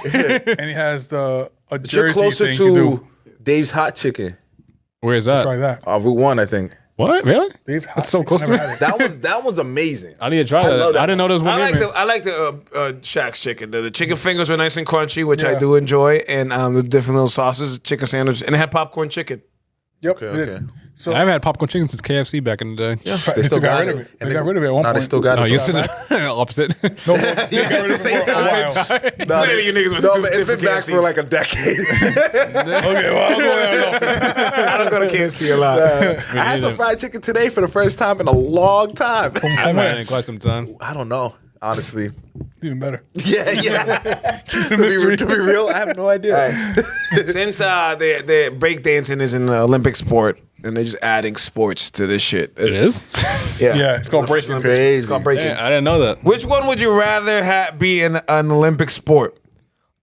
And he has a But you're jersey closer thing you do. to Dave's Hot Chicken. Where is that? Try that. Route 1, I think. What? Really? Beef. That's so close to me. That one's amazing. I need to try I that. love that I didn't know there was one I near me. like the Shaq's chicken. The chicken fingers were nice and crunchy, which I Yeah. do enjoy, and the different little sauces, chicken sandwich, and it had popcorn chicken. Yep. Okay. So I haven't had popcorn chicken since KFC back in the day. Yeah. they still got rid of it. They got rid of it at one Nah, point. they still got No, it. you though. said opposite. No, they got rid of it for a while. Nah, Clearly you niggas must no, do but it's been different back for KFCs. like a decade. Okay, well, I'll go there. I don't go to KFC a lot. I had some fried chicken today for the first time in a long time. I haven't had it in quite some time. I don't know, honestly. Even better. Yeah. To be real, I have no idea. Since the breakdancing is an Olympic sport, and they're just adding sports to this shit. It is? Yeah, it's called breaking. It's Crazy. called breaking. Yeah, I didn't know that. Which one would you rather be in an Olympic sport?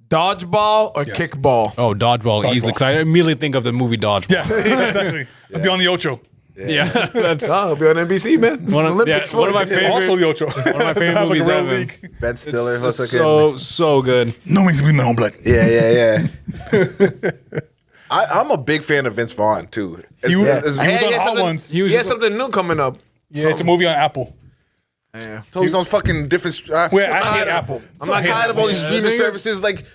Dodgeball or Yes. kickball? Oh, dodgeball, easily. Because I immediately think of the movie Dodgeball. Yes, exactly. I'll be on the Ocho. Yeah, that's Oh, it'll be on NBC, man. It's one an of, Olympic yeah, sport. one of my favorite. Also the Ocho. One of my favorite movies ever. Ben Stiller. It's what's so good. No means to be my own blood. Yeah. I'm a big fan of Vince Vaughn too. He was- it's- he was on has Hot something- Ones. He was He has just- something new coming up. Yeah, it's a movie on Apple. Yeah. so he's on fucking different. Wait, I hate Apple. I'm not tired of all these streaming services. Like,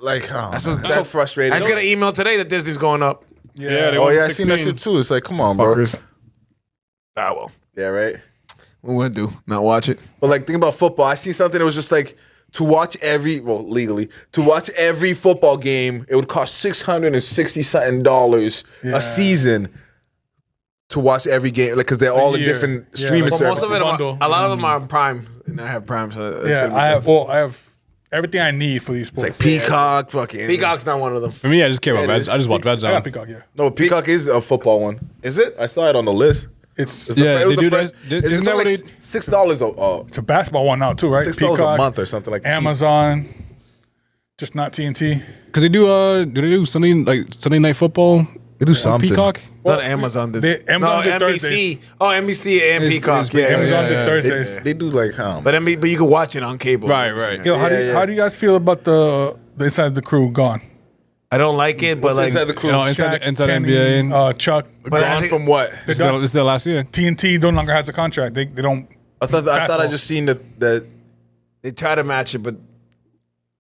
that's so frustrating. I just got an email today that Disney's going up. Yeah, they Oh won yeah, I seen that 16. shit too. It's like, come on, bro. Ah, well. Yeah, right. What would I do? Not watch it? But like, think about football. I see something that was just like to watch legally to watch every football game. It would cost $660 something a season to watch every game, like because they're all in year. different Yeah, streaming like Well, most services. of it, Bundle. a lot of them are on Prime, and I have Prime, so it's Yeah, gonna be I good. have everything I need for these It's sports. like Peacock, fucking Peacock's not one of them. For me, I just care about Yeah, it Red. is. I just watch Red I Zone. got Peacock, yeah. No, Peacock is a football one. Is it? I saw it on the list. It's Yeah, It was they the do first. that. It's Isn't that only what like $6. it's a basketball one now too, right? $6 a month or something like that. Amazon, just not TNT. Because they do they do Sunday night football? They do on something. Peacock? Not Amazon. Amazon did NBC. Thursdays. Oh, NBC and It's- Peacock. it's- Yeah, Amazon yeah, did yeah. Thursdays. They do like but you can watch it on cable. Right, right. Yo, how Yeah. do you guys feel about the Inside the Crew gone? I don't like it, but What's like inside the crew? You know, inside Shaq, the Kenny, NBA. Chuck. But I Gone think- from what? This is their last year. TNT no longer has a contract. They don't. I thought I Basketball. just seen that. they try to match it, but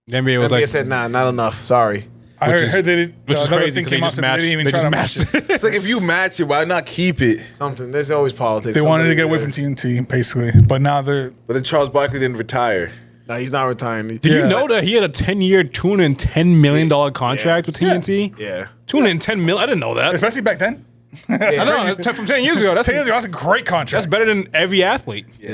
The NBA was NBA like, said nah, not enough. Sorry. I heard they did. which is another crazy thing because they came out just that matched. They didn't even They try just to match matched it. it. It's like if you match it, why not keep it? Something. There's always politics. They wanted to get Something- away from TNT, basically, but now they're. But then Charles Barkley didn't retire. Nah, he's not retiring. Did you know that he had a 10-year, $210 million contract with TNT? Yeah. $210 million? I didn't know that. Especially back then. I know. That's from 10 years ago. That's 10 years ago, that's a great contract. That's better than every athlete. He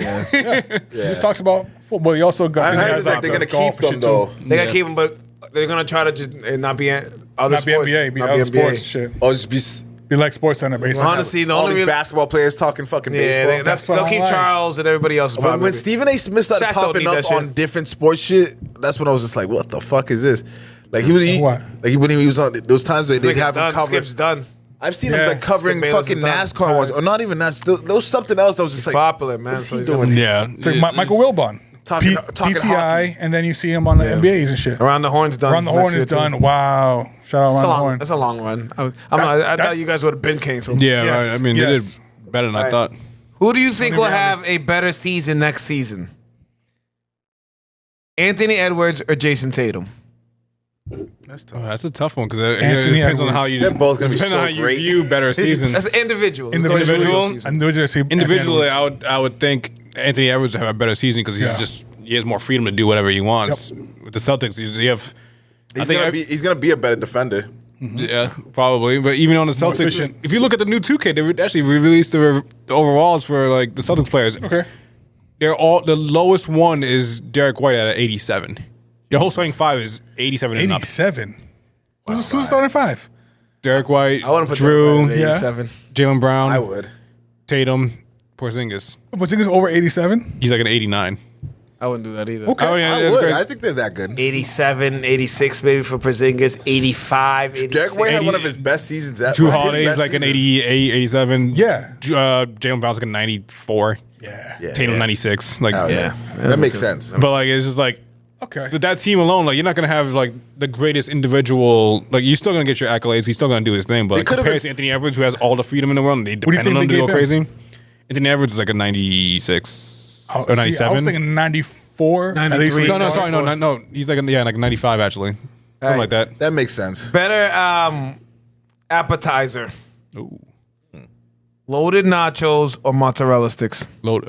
just talks about football. He also got. I heard guys it's like they're gonna golf keep and them shit, too. though. They gotta keep him, but they're gonna try to just not be other Not be sports. NBA, be Not other NBA. sports shit. Or just Be like Sports Center, basically. Honestly, the all only these reason, basketball players talking fucking yeah, baseball. That's what they'll I keep like. Charles and everybody else. When Stephen A. Smith started Shaq don't popping need up that shit. on different sports shit, that's when I was just like, "What the fuck is this?" Like he was, What? like when he was on those times where they'd have him cover. Skip's done. I've seen Yeah. him like covering Skip Bayless fucking is done. NASCAR ones, or not even that. There was something else that was just like Popular, man. What's So he he's doing? gonna- Yeah. It's like Michael Wilbon. Talking PTI, hockey. and then you see him on the NBAs and shit. Around the Horn's done. Around the next Horn year, is too. done. Wow. Shout out That's a Around the long, Horn. that's a long run. I thought you guys would have been canceled. Yeah, Yes, right. I mean, yes. they did better than I Right. thought. Who do you think will reality. have a better season next season? Anthony Edwards or Jason Tatum? That's tough. Oh, that's a tough one because it Anthony depends on Edwards. how you. They're both gonna be depends so on how you great. view better season. That's individual. Let's go Individual? season. Individually, I would think Anthony Edwards would have a better season because he has more freedom to do whatever he wants. With the Celtics, you have. He's gonna be a better defender. Yeah, probably. But even on the Celtics, efficient. if you look at the new 2K, they actually released the overalls for like the Celtics players. Okay. They're all the lowest one is Derek White at 87. Your whole starting five is 87 and up. 87. Who's starting five? Derek White, I want to put Drew, Drew 87. Jalen Brown, I would. Tatum, Porzingis. But is over 87? He's like an 89. I wouldn't do that either. Okay. Oh, yeah, I that's would. great. I think they're that good. 87, 86 maybe for Porzingis, 85, 86. Derek White had 80 one of his best seasons. Drew his Holiday is best like an season. 88, 87. Yeah. Jalen Brown's like a 94. Yeah. Yeah, Tatum yeah. 96. Like, Oh, yeah. That makes sense. But like, it's just like, Okay. But that team alone, like you're not gonna have like the greatest individual. Like you're still gonna get your accolades. He's still gonna do his thing. But like, could've compared been- to Anthony Edwards, who has all the freedom in the world, and they do you depend think on him they to go gave crazy. Anthony Edwards is like a 96 Oh, or see, I 97. was thinking 94. 93. no, sorry, no. He's like like 95 actually, something like that. That makes sense. Better appetizer. Ooh. Loaded nachos or mozzarella sticks? Loaded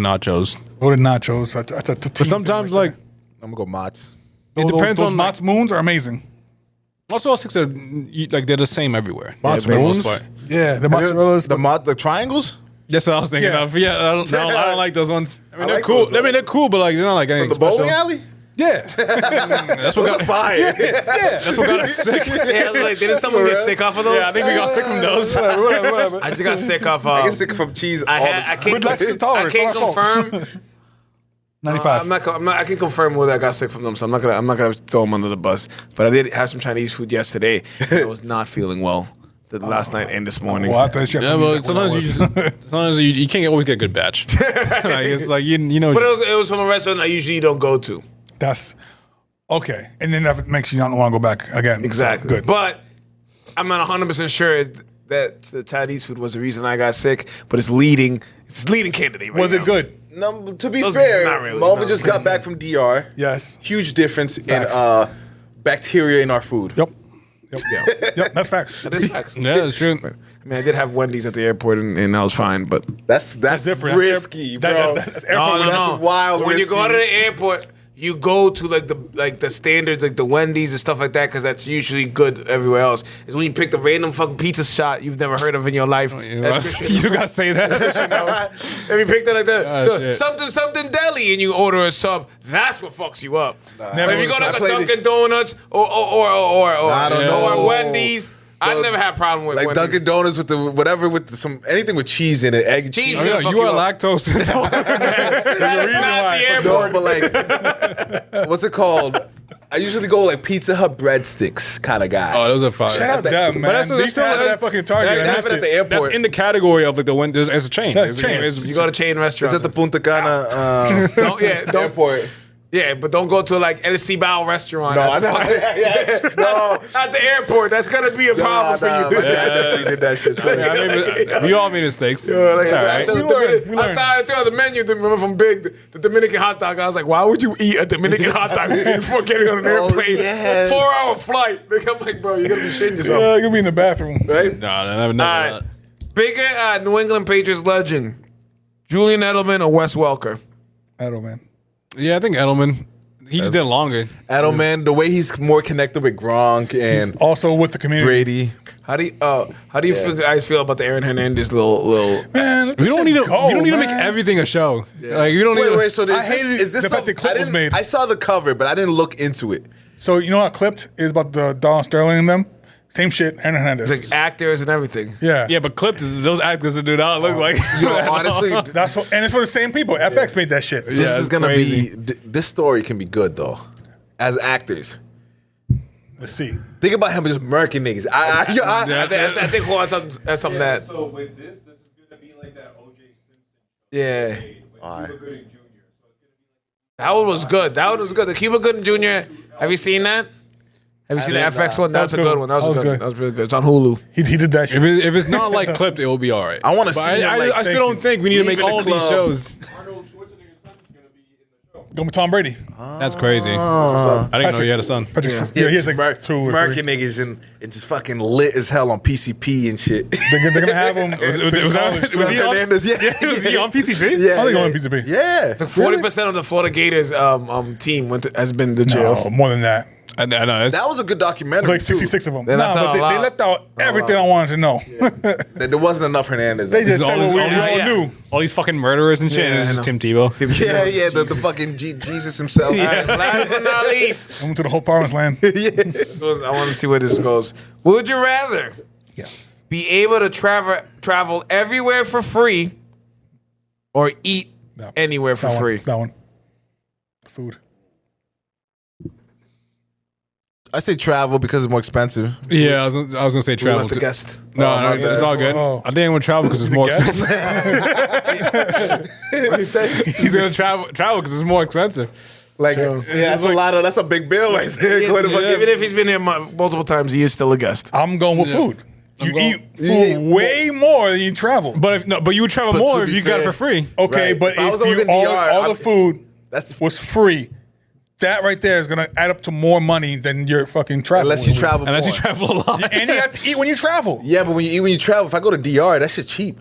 nachos. Loaded nachos. That's a team But sometimes thing right like I'm gonna go Mott's. it depends those on Mott's Moons are amazing. also all sticks are like they're the same everywhere. Mott's for the most Moons? part. Yeah, the mozzarellas. The triangles? That's what I was thinking Yeah. of. Yeah, I don't like those ones. I mean, I they're like cool. those, I mean, they're cool, but like they're not like anything The special. bowling alley? Yeah. That's what got Fire. that's what got us sick. Yeah, like, didn't someone get sick off of those? Yeah, I think we got sick from those. whatever. I just got sick off. I get sick from cheese. I all the can't. Good life is tolerance. I can't It's our fault. confirm. 95. I'm not. I can confirm whether I got sick from them, so I'm not gonna throw them under the bus. But I did have some Chinese food yesterday. I was not feeling well the last night and this morning. Well, after this, you have Yeah, to but leave that sometimes when I sometimes you can't always get a good batch. Like, it's like you know. But it was from a restaurant I usually don't go to. That's okay. And then that makes you not want to go back again. Exactly. So, good. But I'm not 100% sure that the Chinese food was the reason I got sick. But it's leading candidate. Right Was now. it good? No, to be Those- fair, not really, Melvin no. just got back from DR. Yes. Huge difference Facts. in bacteria in our food. Yep. Yep. That's facts. That is facts. Yeah, that's true. I mean, I did have Wendy's at the airport, and I was fine. But That's different. risky, bro. That's no, airport. no, That's no. wild When you go risky. to the airport, you go to the standards, like the Wendy's and stuff like that, because that's usually good everywhere else. Is when you pick the random fucking pizza shot you've never heard of in your life. That's Christian. You gotta say that. If you pick that like Ah, the shit. something deli and you order a sub, that's what fucks you up. Never If you go I to like a played it. Dunkin' Donuts or I don't know. or Wendy's, I've never had a problem with Like Wendy's. Dunkin' Donuts with the whatever with some anything with cheese in it, egg Cheese. Oh, yeah, Fuck you you are up. lactose. That is reason not why. the No, airport. but like, what's it called? I usually go like Pizza Hut breadsticks kind of guy. Oh, those are fire. Shout out to them, man. But that's They used to have that fucking Target. that- I that's missed at the it. airport. That's in the category of like the one. As a chain. That's chain. You go to chain Is restaurants. that the Punta Cana don't airport? Yeah, but don't go to like El Cibao restaurant. No, at I the know. fucking- No, at the airport. That's gonna be a problem nah, for you. my dad definitely did that shit too. We all made mistakes. Like, It's all right. We learn. I saw it through the menu. Remember from Big, the Dominican hot dog. I was like, why would you eat a Dominican hot dog before getting on an Oh, airplane? yeah. 4-hour flight. I'm like, bro, you're gonna be shitting yourself. Yeah, you could be in the bathroom. Right? No, never. All right. Bigger New England Patriots legend, Julian Edelman or Wes Welker? I don't, man. Yeah, I think Edelman. He just did it longer. Edelman, the way he's more connected with Gronk and Also with the community. Brady. How do you guys feel about the Aaron Hernandez little? Man, We don't need to. go, You don't need to make man. everything a show. Like you don't need. Wait, so I hated is this the fact the clip I was didn't- made. I saw the cover, but I didn't look into it. So you know what Clipped is about the Donald Sterling and them? Same shit, Aaron Hernandez. It's like actors and everything. yeah. Yeah, but clipped is those actors do not look like. Yo, honestly, That's what, and it's for the same people. FX made that shit. this Yeah, is it's gonna crazy. be. This story can be good though, as actors. Let's see. Think about him just murking niggas. I think Juan has something that. So with this is going to be like that O.J. Simpson Yeah, trade with Cuba Gooding Jr. So it's that one was good. That one was good. The Cuba Gooding Jr. Have you seen that? Have you seen the FX one? That was a good one. That was good. That was really good. It's on Hulu. He did that shit. If it's not like clipped, it will be all right. I wanna But see him, like, I still thank don't you. think we need to make Leaving the all these club. shows. Arnold Schwarzenegger's son is going to be in the show. Going with Tom Brady. That's crazy. I didn't know he had a son. Patrick, yeah, he has like two or three. murking niggas and just fucking lit as hell on PCP and shit. They're gonna have him. Was he on? Hernandez, yeah. Was he on PCP? Yeah, I think yeah. on PCP. Yeah. 40% of the Florida Gators team has been to jail. No, more than that. I know. It's, That was a good documentary. It's like too. 66 of them. They left out a But they lot. left out everything I wanted to know. There wasn't enough Hernandez. They just all said these- what we all all these- knew. all these fucking murderers and shit, and it's I just know. Tim Tebow. yeah, the fucking Jesus himself. All right, last but not least, I went to the whole promised land. I want to see where this goes. Would you rather Yes. be able to travel everywhere for free, or eat No. anywhere for That free? one. That one. Food. I say travel because it's more expensive. Yeah, I was gonna say We'll travel. let the guest. No, it's all good. Oh. I think I'm gonna travel because it's more guest? expensive. What do you say? He's gonna travel because it's more expensive. Like, that's a lot of. That's a big bill right there. Going to fucking- Even if he's been there multiple times, he is still a guest. I'm going with food. You eat food way more than you travel. But you would travel But more to if be you got it fair- for free. Okay, Right. but If I was if always you in all DR, the food That's was free, that right there is gonna add up to more money than your fucking travel. unless you travel. Unless you more. travel a lot. And you have to eat when you travel. Yeah, but when you travel, if I go to DR, that shit cheap.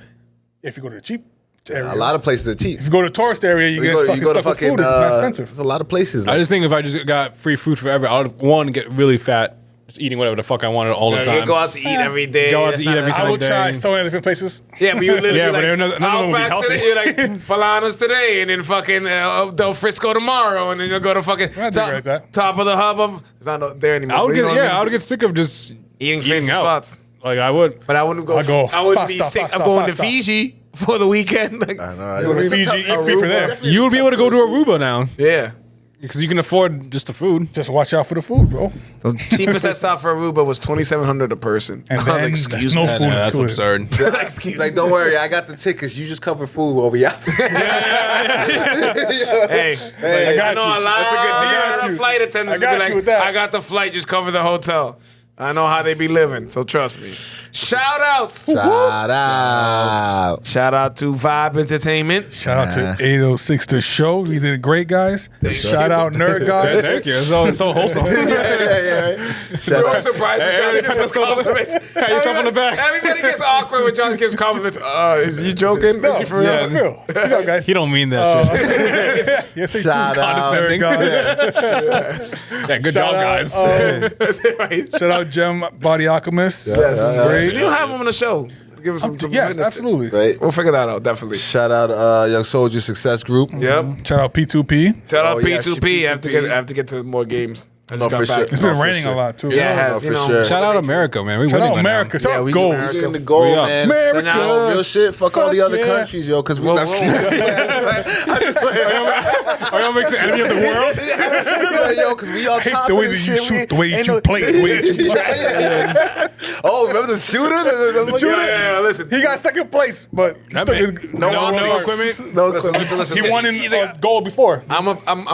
If you go to the cheap area. A lot of places are cheap. If you go to tourist area, you get fucking stuck with food. It's not expensive. There's a lot of places. I just think if I just got free food forever, I would, one, get really fat, just eating whatever the fuck I wanted all the You time. go out to eat every day. Go out That's to not eat every a- I single will try day. so many different places. Yeah, but you literally Yeah, be but like, none of them will be Outback healthy. today, you're like Polanas today, and then fucking Del Frisco tomorrow, and then you'll go to fucking I dig like that. top of the hub. It's not there anymore. I would but you know get what I I mean? would get sick of just eating eating fancy out. spots. Like I would. But I wouldn't go. I go I wouldn't be fast, sick fast, of fast, going to fast, fast. Fiji for the weekend. Like, I know. You go to Fiji, eat free for there. You'll be able to go to Aruba now yeah. because you can afford just the food. Just watch out for the food, bro. The cheapest I saw for Aruba was $2,700 a person. And I was then like, there's excuse no me. food That's included. absurd. Excuse Like, don't worry, I got the tickets. You just cover food while we out. Hey, I got know you. a lot That's a good deal. of flight attendants I got be like, you with that. I got the flight, just cover the hotel. I know how they be living, so trust me. Shout outs. Shout out. Shout out to Vibe Entertainment. Shout out to 806 The Show. You did great, guys. Shout out Nerd Guys. Thank you. It's so wholesome. You're always surprised when Josh gives us compliments. Pat yourself on the back. Everybody gets awkward when Josh gives compliments. Is he joking? Is he for real? Yeah, Phil. Good job, guys. He don't mean that shit. Yes, he Shout does. out. Nerd Guys. Yeah, good Shout job, out, guys. That's it, right? Shout out Gem Body Alchemist. Yes. Great. You don't have him on the show. Give us some Yes, business. absolutely. Right. We'll figure that out, definitely. Shout out Young Soldier Success Group. Yep. Shout out P2P. Shout out Oh, yeah, P2P. P2P. I have to get to more games. I No, just got for back. sure. It's been No, for raining sure. a lot, too. Yeah, it has. No, You for know, sure. Shout out America, man. We Shout winning out right now. America. Shout out we Gold. America. We're in the goal, We up. man. America. So now- No, real shit. Fuck all the other yeah. countries, yo. Because we. Whoa, I'm whoa. just Are y'all making the enemy of the world? yo, because we all I hate top the way of that this you shit. shoot, the way that Ain't you no- play, the way that you play. Oh, remember the shooter? Yeah, listen. He got second place, but he That still man- is- no equipment. No Listen, equipment. listen. He won in He's like, gold before. I'm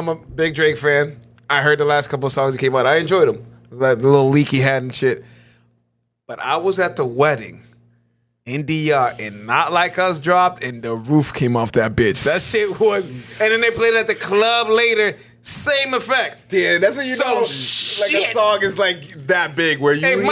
a big Drake fan. I heard the last couple of songs that came out. I enjoyed them. Like the little leak he had and shit. But I was at the wedding in DR and Not Like Us dropped and the roof came off that bitch. That shit was, and then they played it at the club later. Same effect. Yeah, that's when you So know, like shit. a song is like that big where you It hear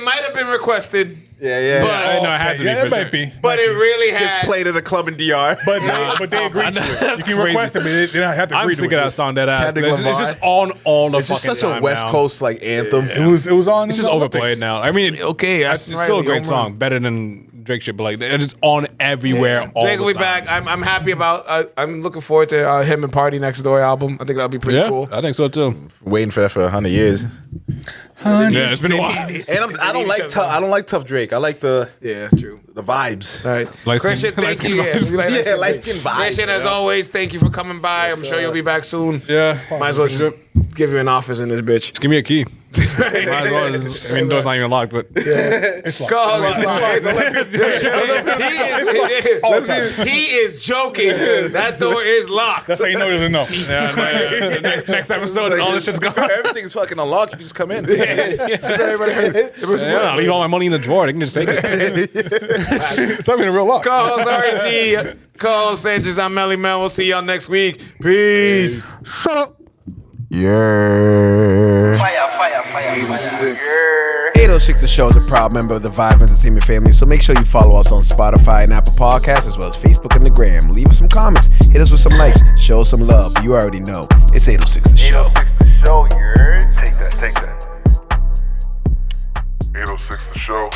might have been requested, yeah, but- I know it had to be. Yeah, for it sure. might be. but it really gets had. played at a club in DR. But they agreed to it. That's You can crazy. request it, but they don't have to I'm agree to sick it. of that song, that ass. Kendrick It's Lamar. just on all the It's just fucking such a time West now. Coast like anthem. It was on. It's just overplayed now. I mean, Okay, it's still a great song, better than Drake shit, but like it's just on everywhere. All Drake the will be time. back. I'm happy about. I'm looking forward to him and Party Next Door album. I think that'll be pretty Yeah, cool. I think so too. Waiting for that for 100 years. Yeah, it's been a while. And I don't like tough. I don't like tough Drake. I like the Yeah, true. vibes. All right, Light skin- Christian, light thank skin you. vibes. Yeah, light skin vibes. Christian, as always, thank you for coming by. I'm sure you'll be back soon. Yeah, Might as well just give you an office in this bitch. give me a key. Might as well. I mean, the door's not even locked, but It's locked. Go. It's He is joking. That door is locked. That's how you know there's a no. yeah, next episode, all this shit's gone. Everything's fucking unlocked. You just come in. Everybody heard it. It was Yeah, I'll leave all my money in the drawer. They can just take it. It's not even a real lock. Co-host RG, co-host Sanchez, I'm Melly Mel. We'll see y'all next week. Peace. Shut up. Yeah. 806 The Show is a proud member of the Vibe Entertainment family, so make sure you follow us on Spotify and Apple Podcasts, as well as Facebook and the Gram. Leave us some comments, hit us with some likes, show us some love. You already know. It's 806 The Show. 806 The Show, you heard? Take that. 806 The Show.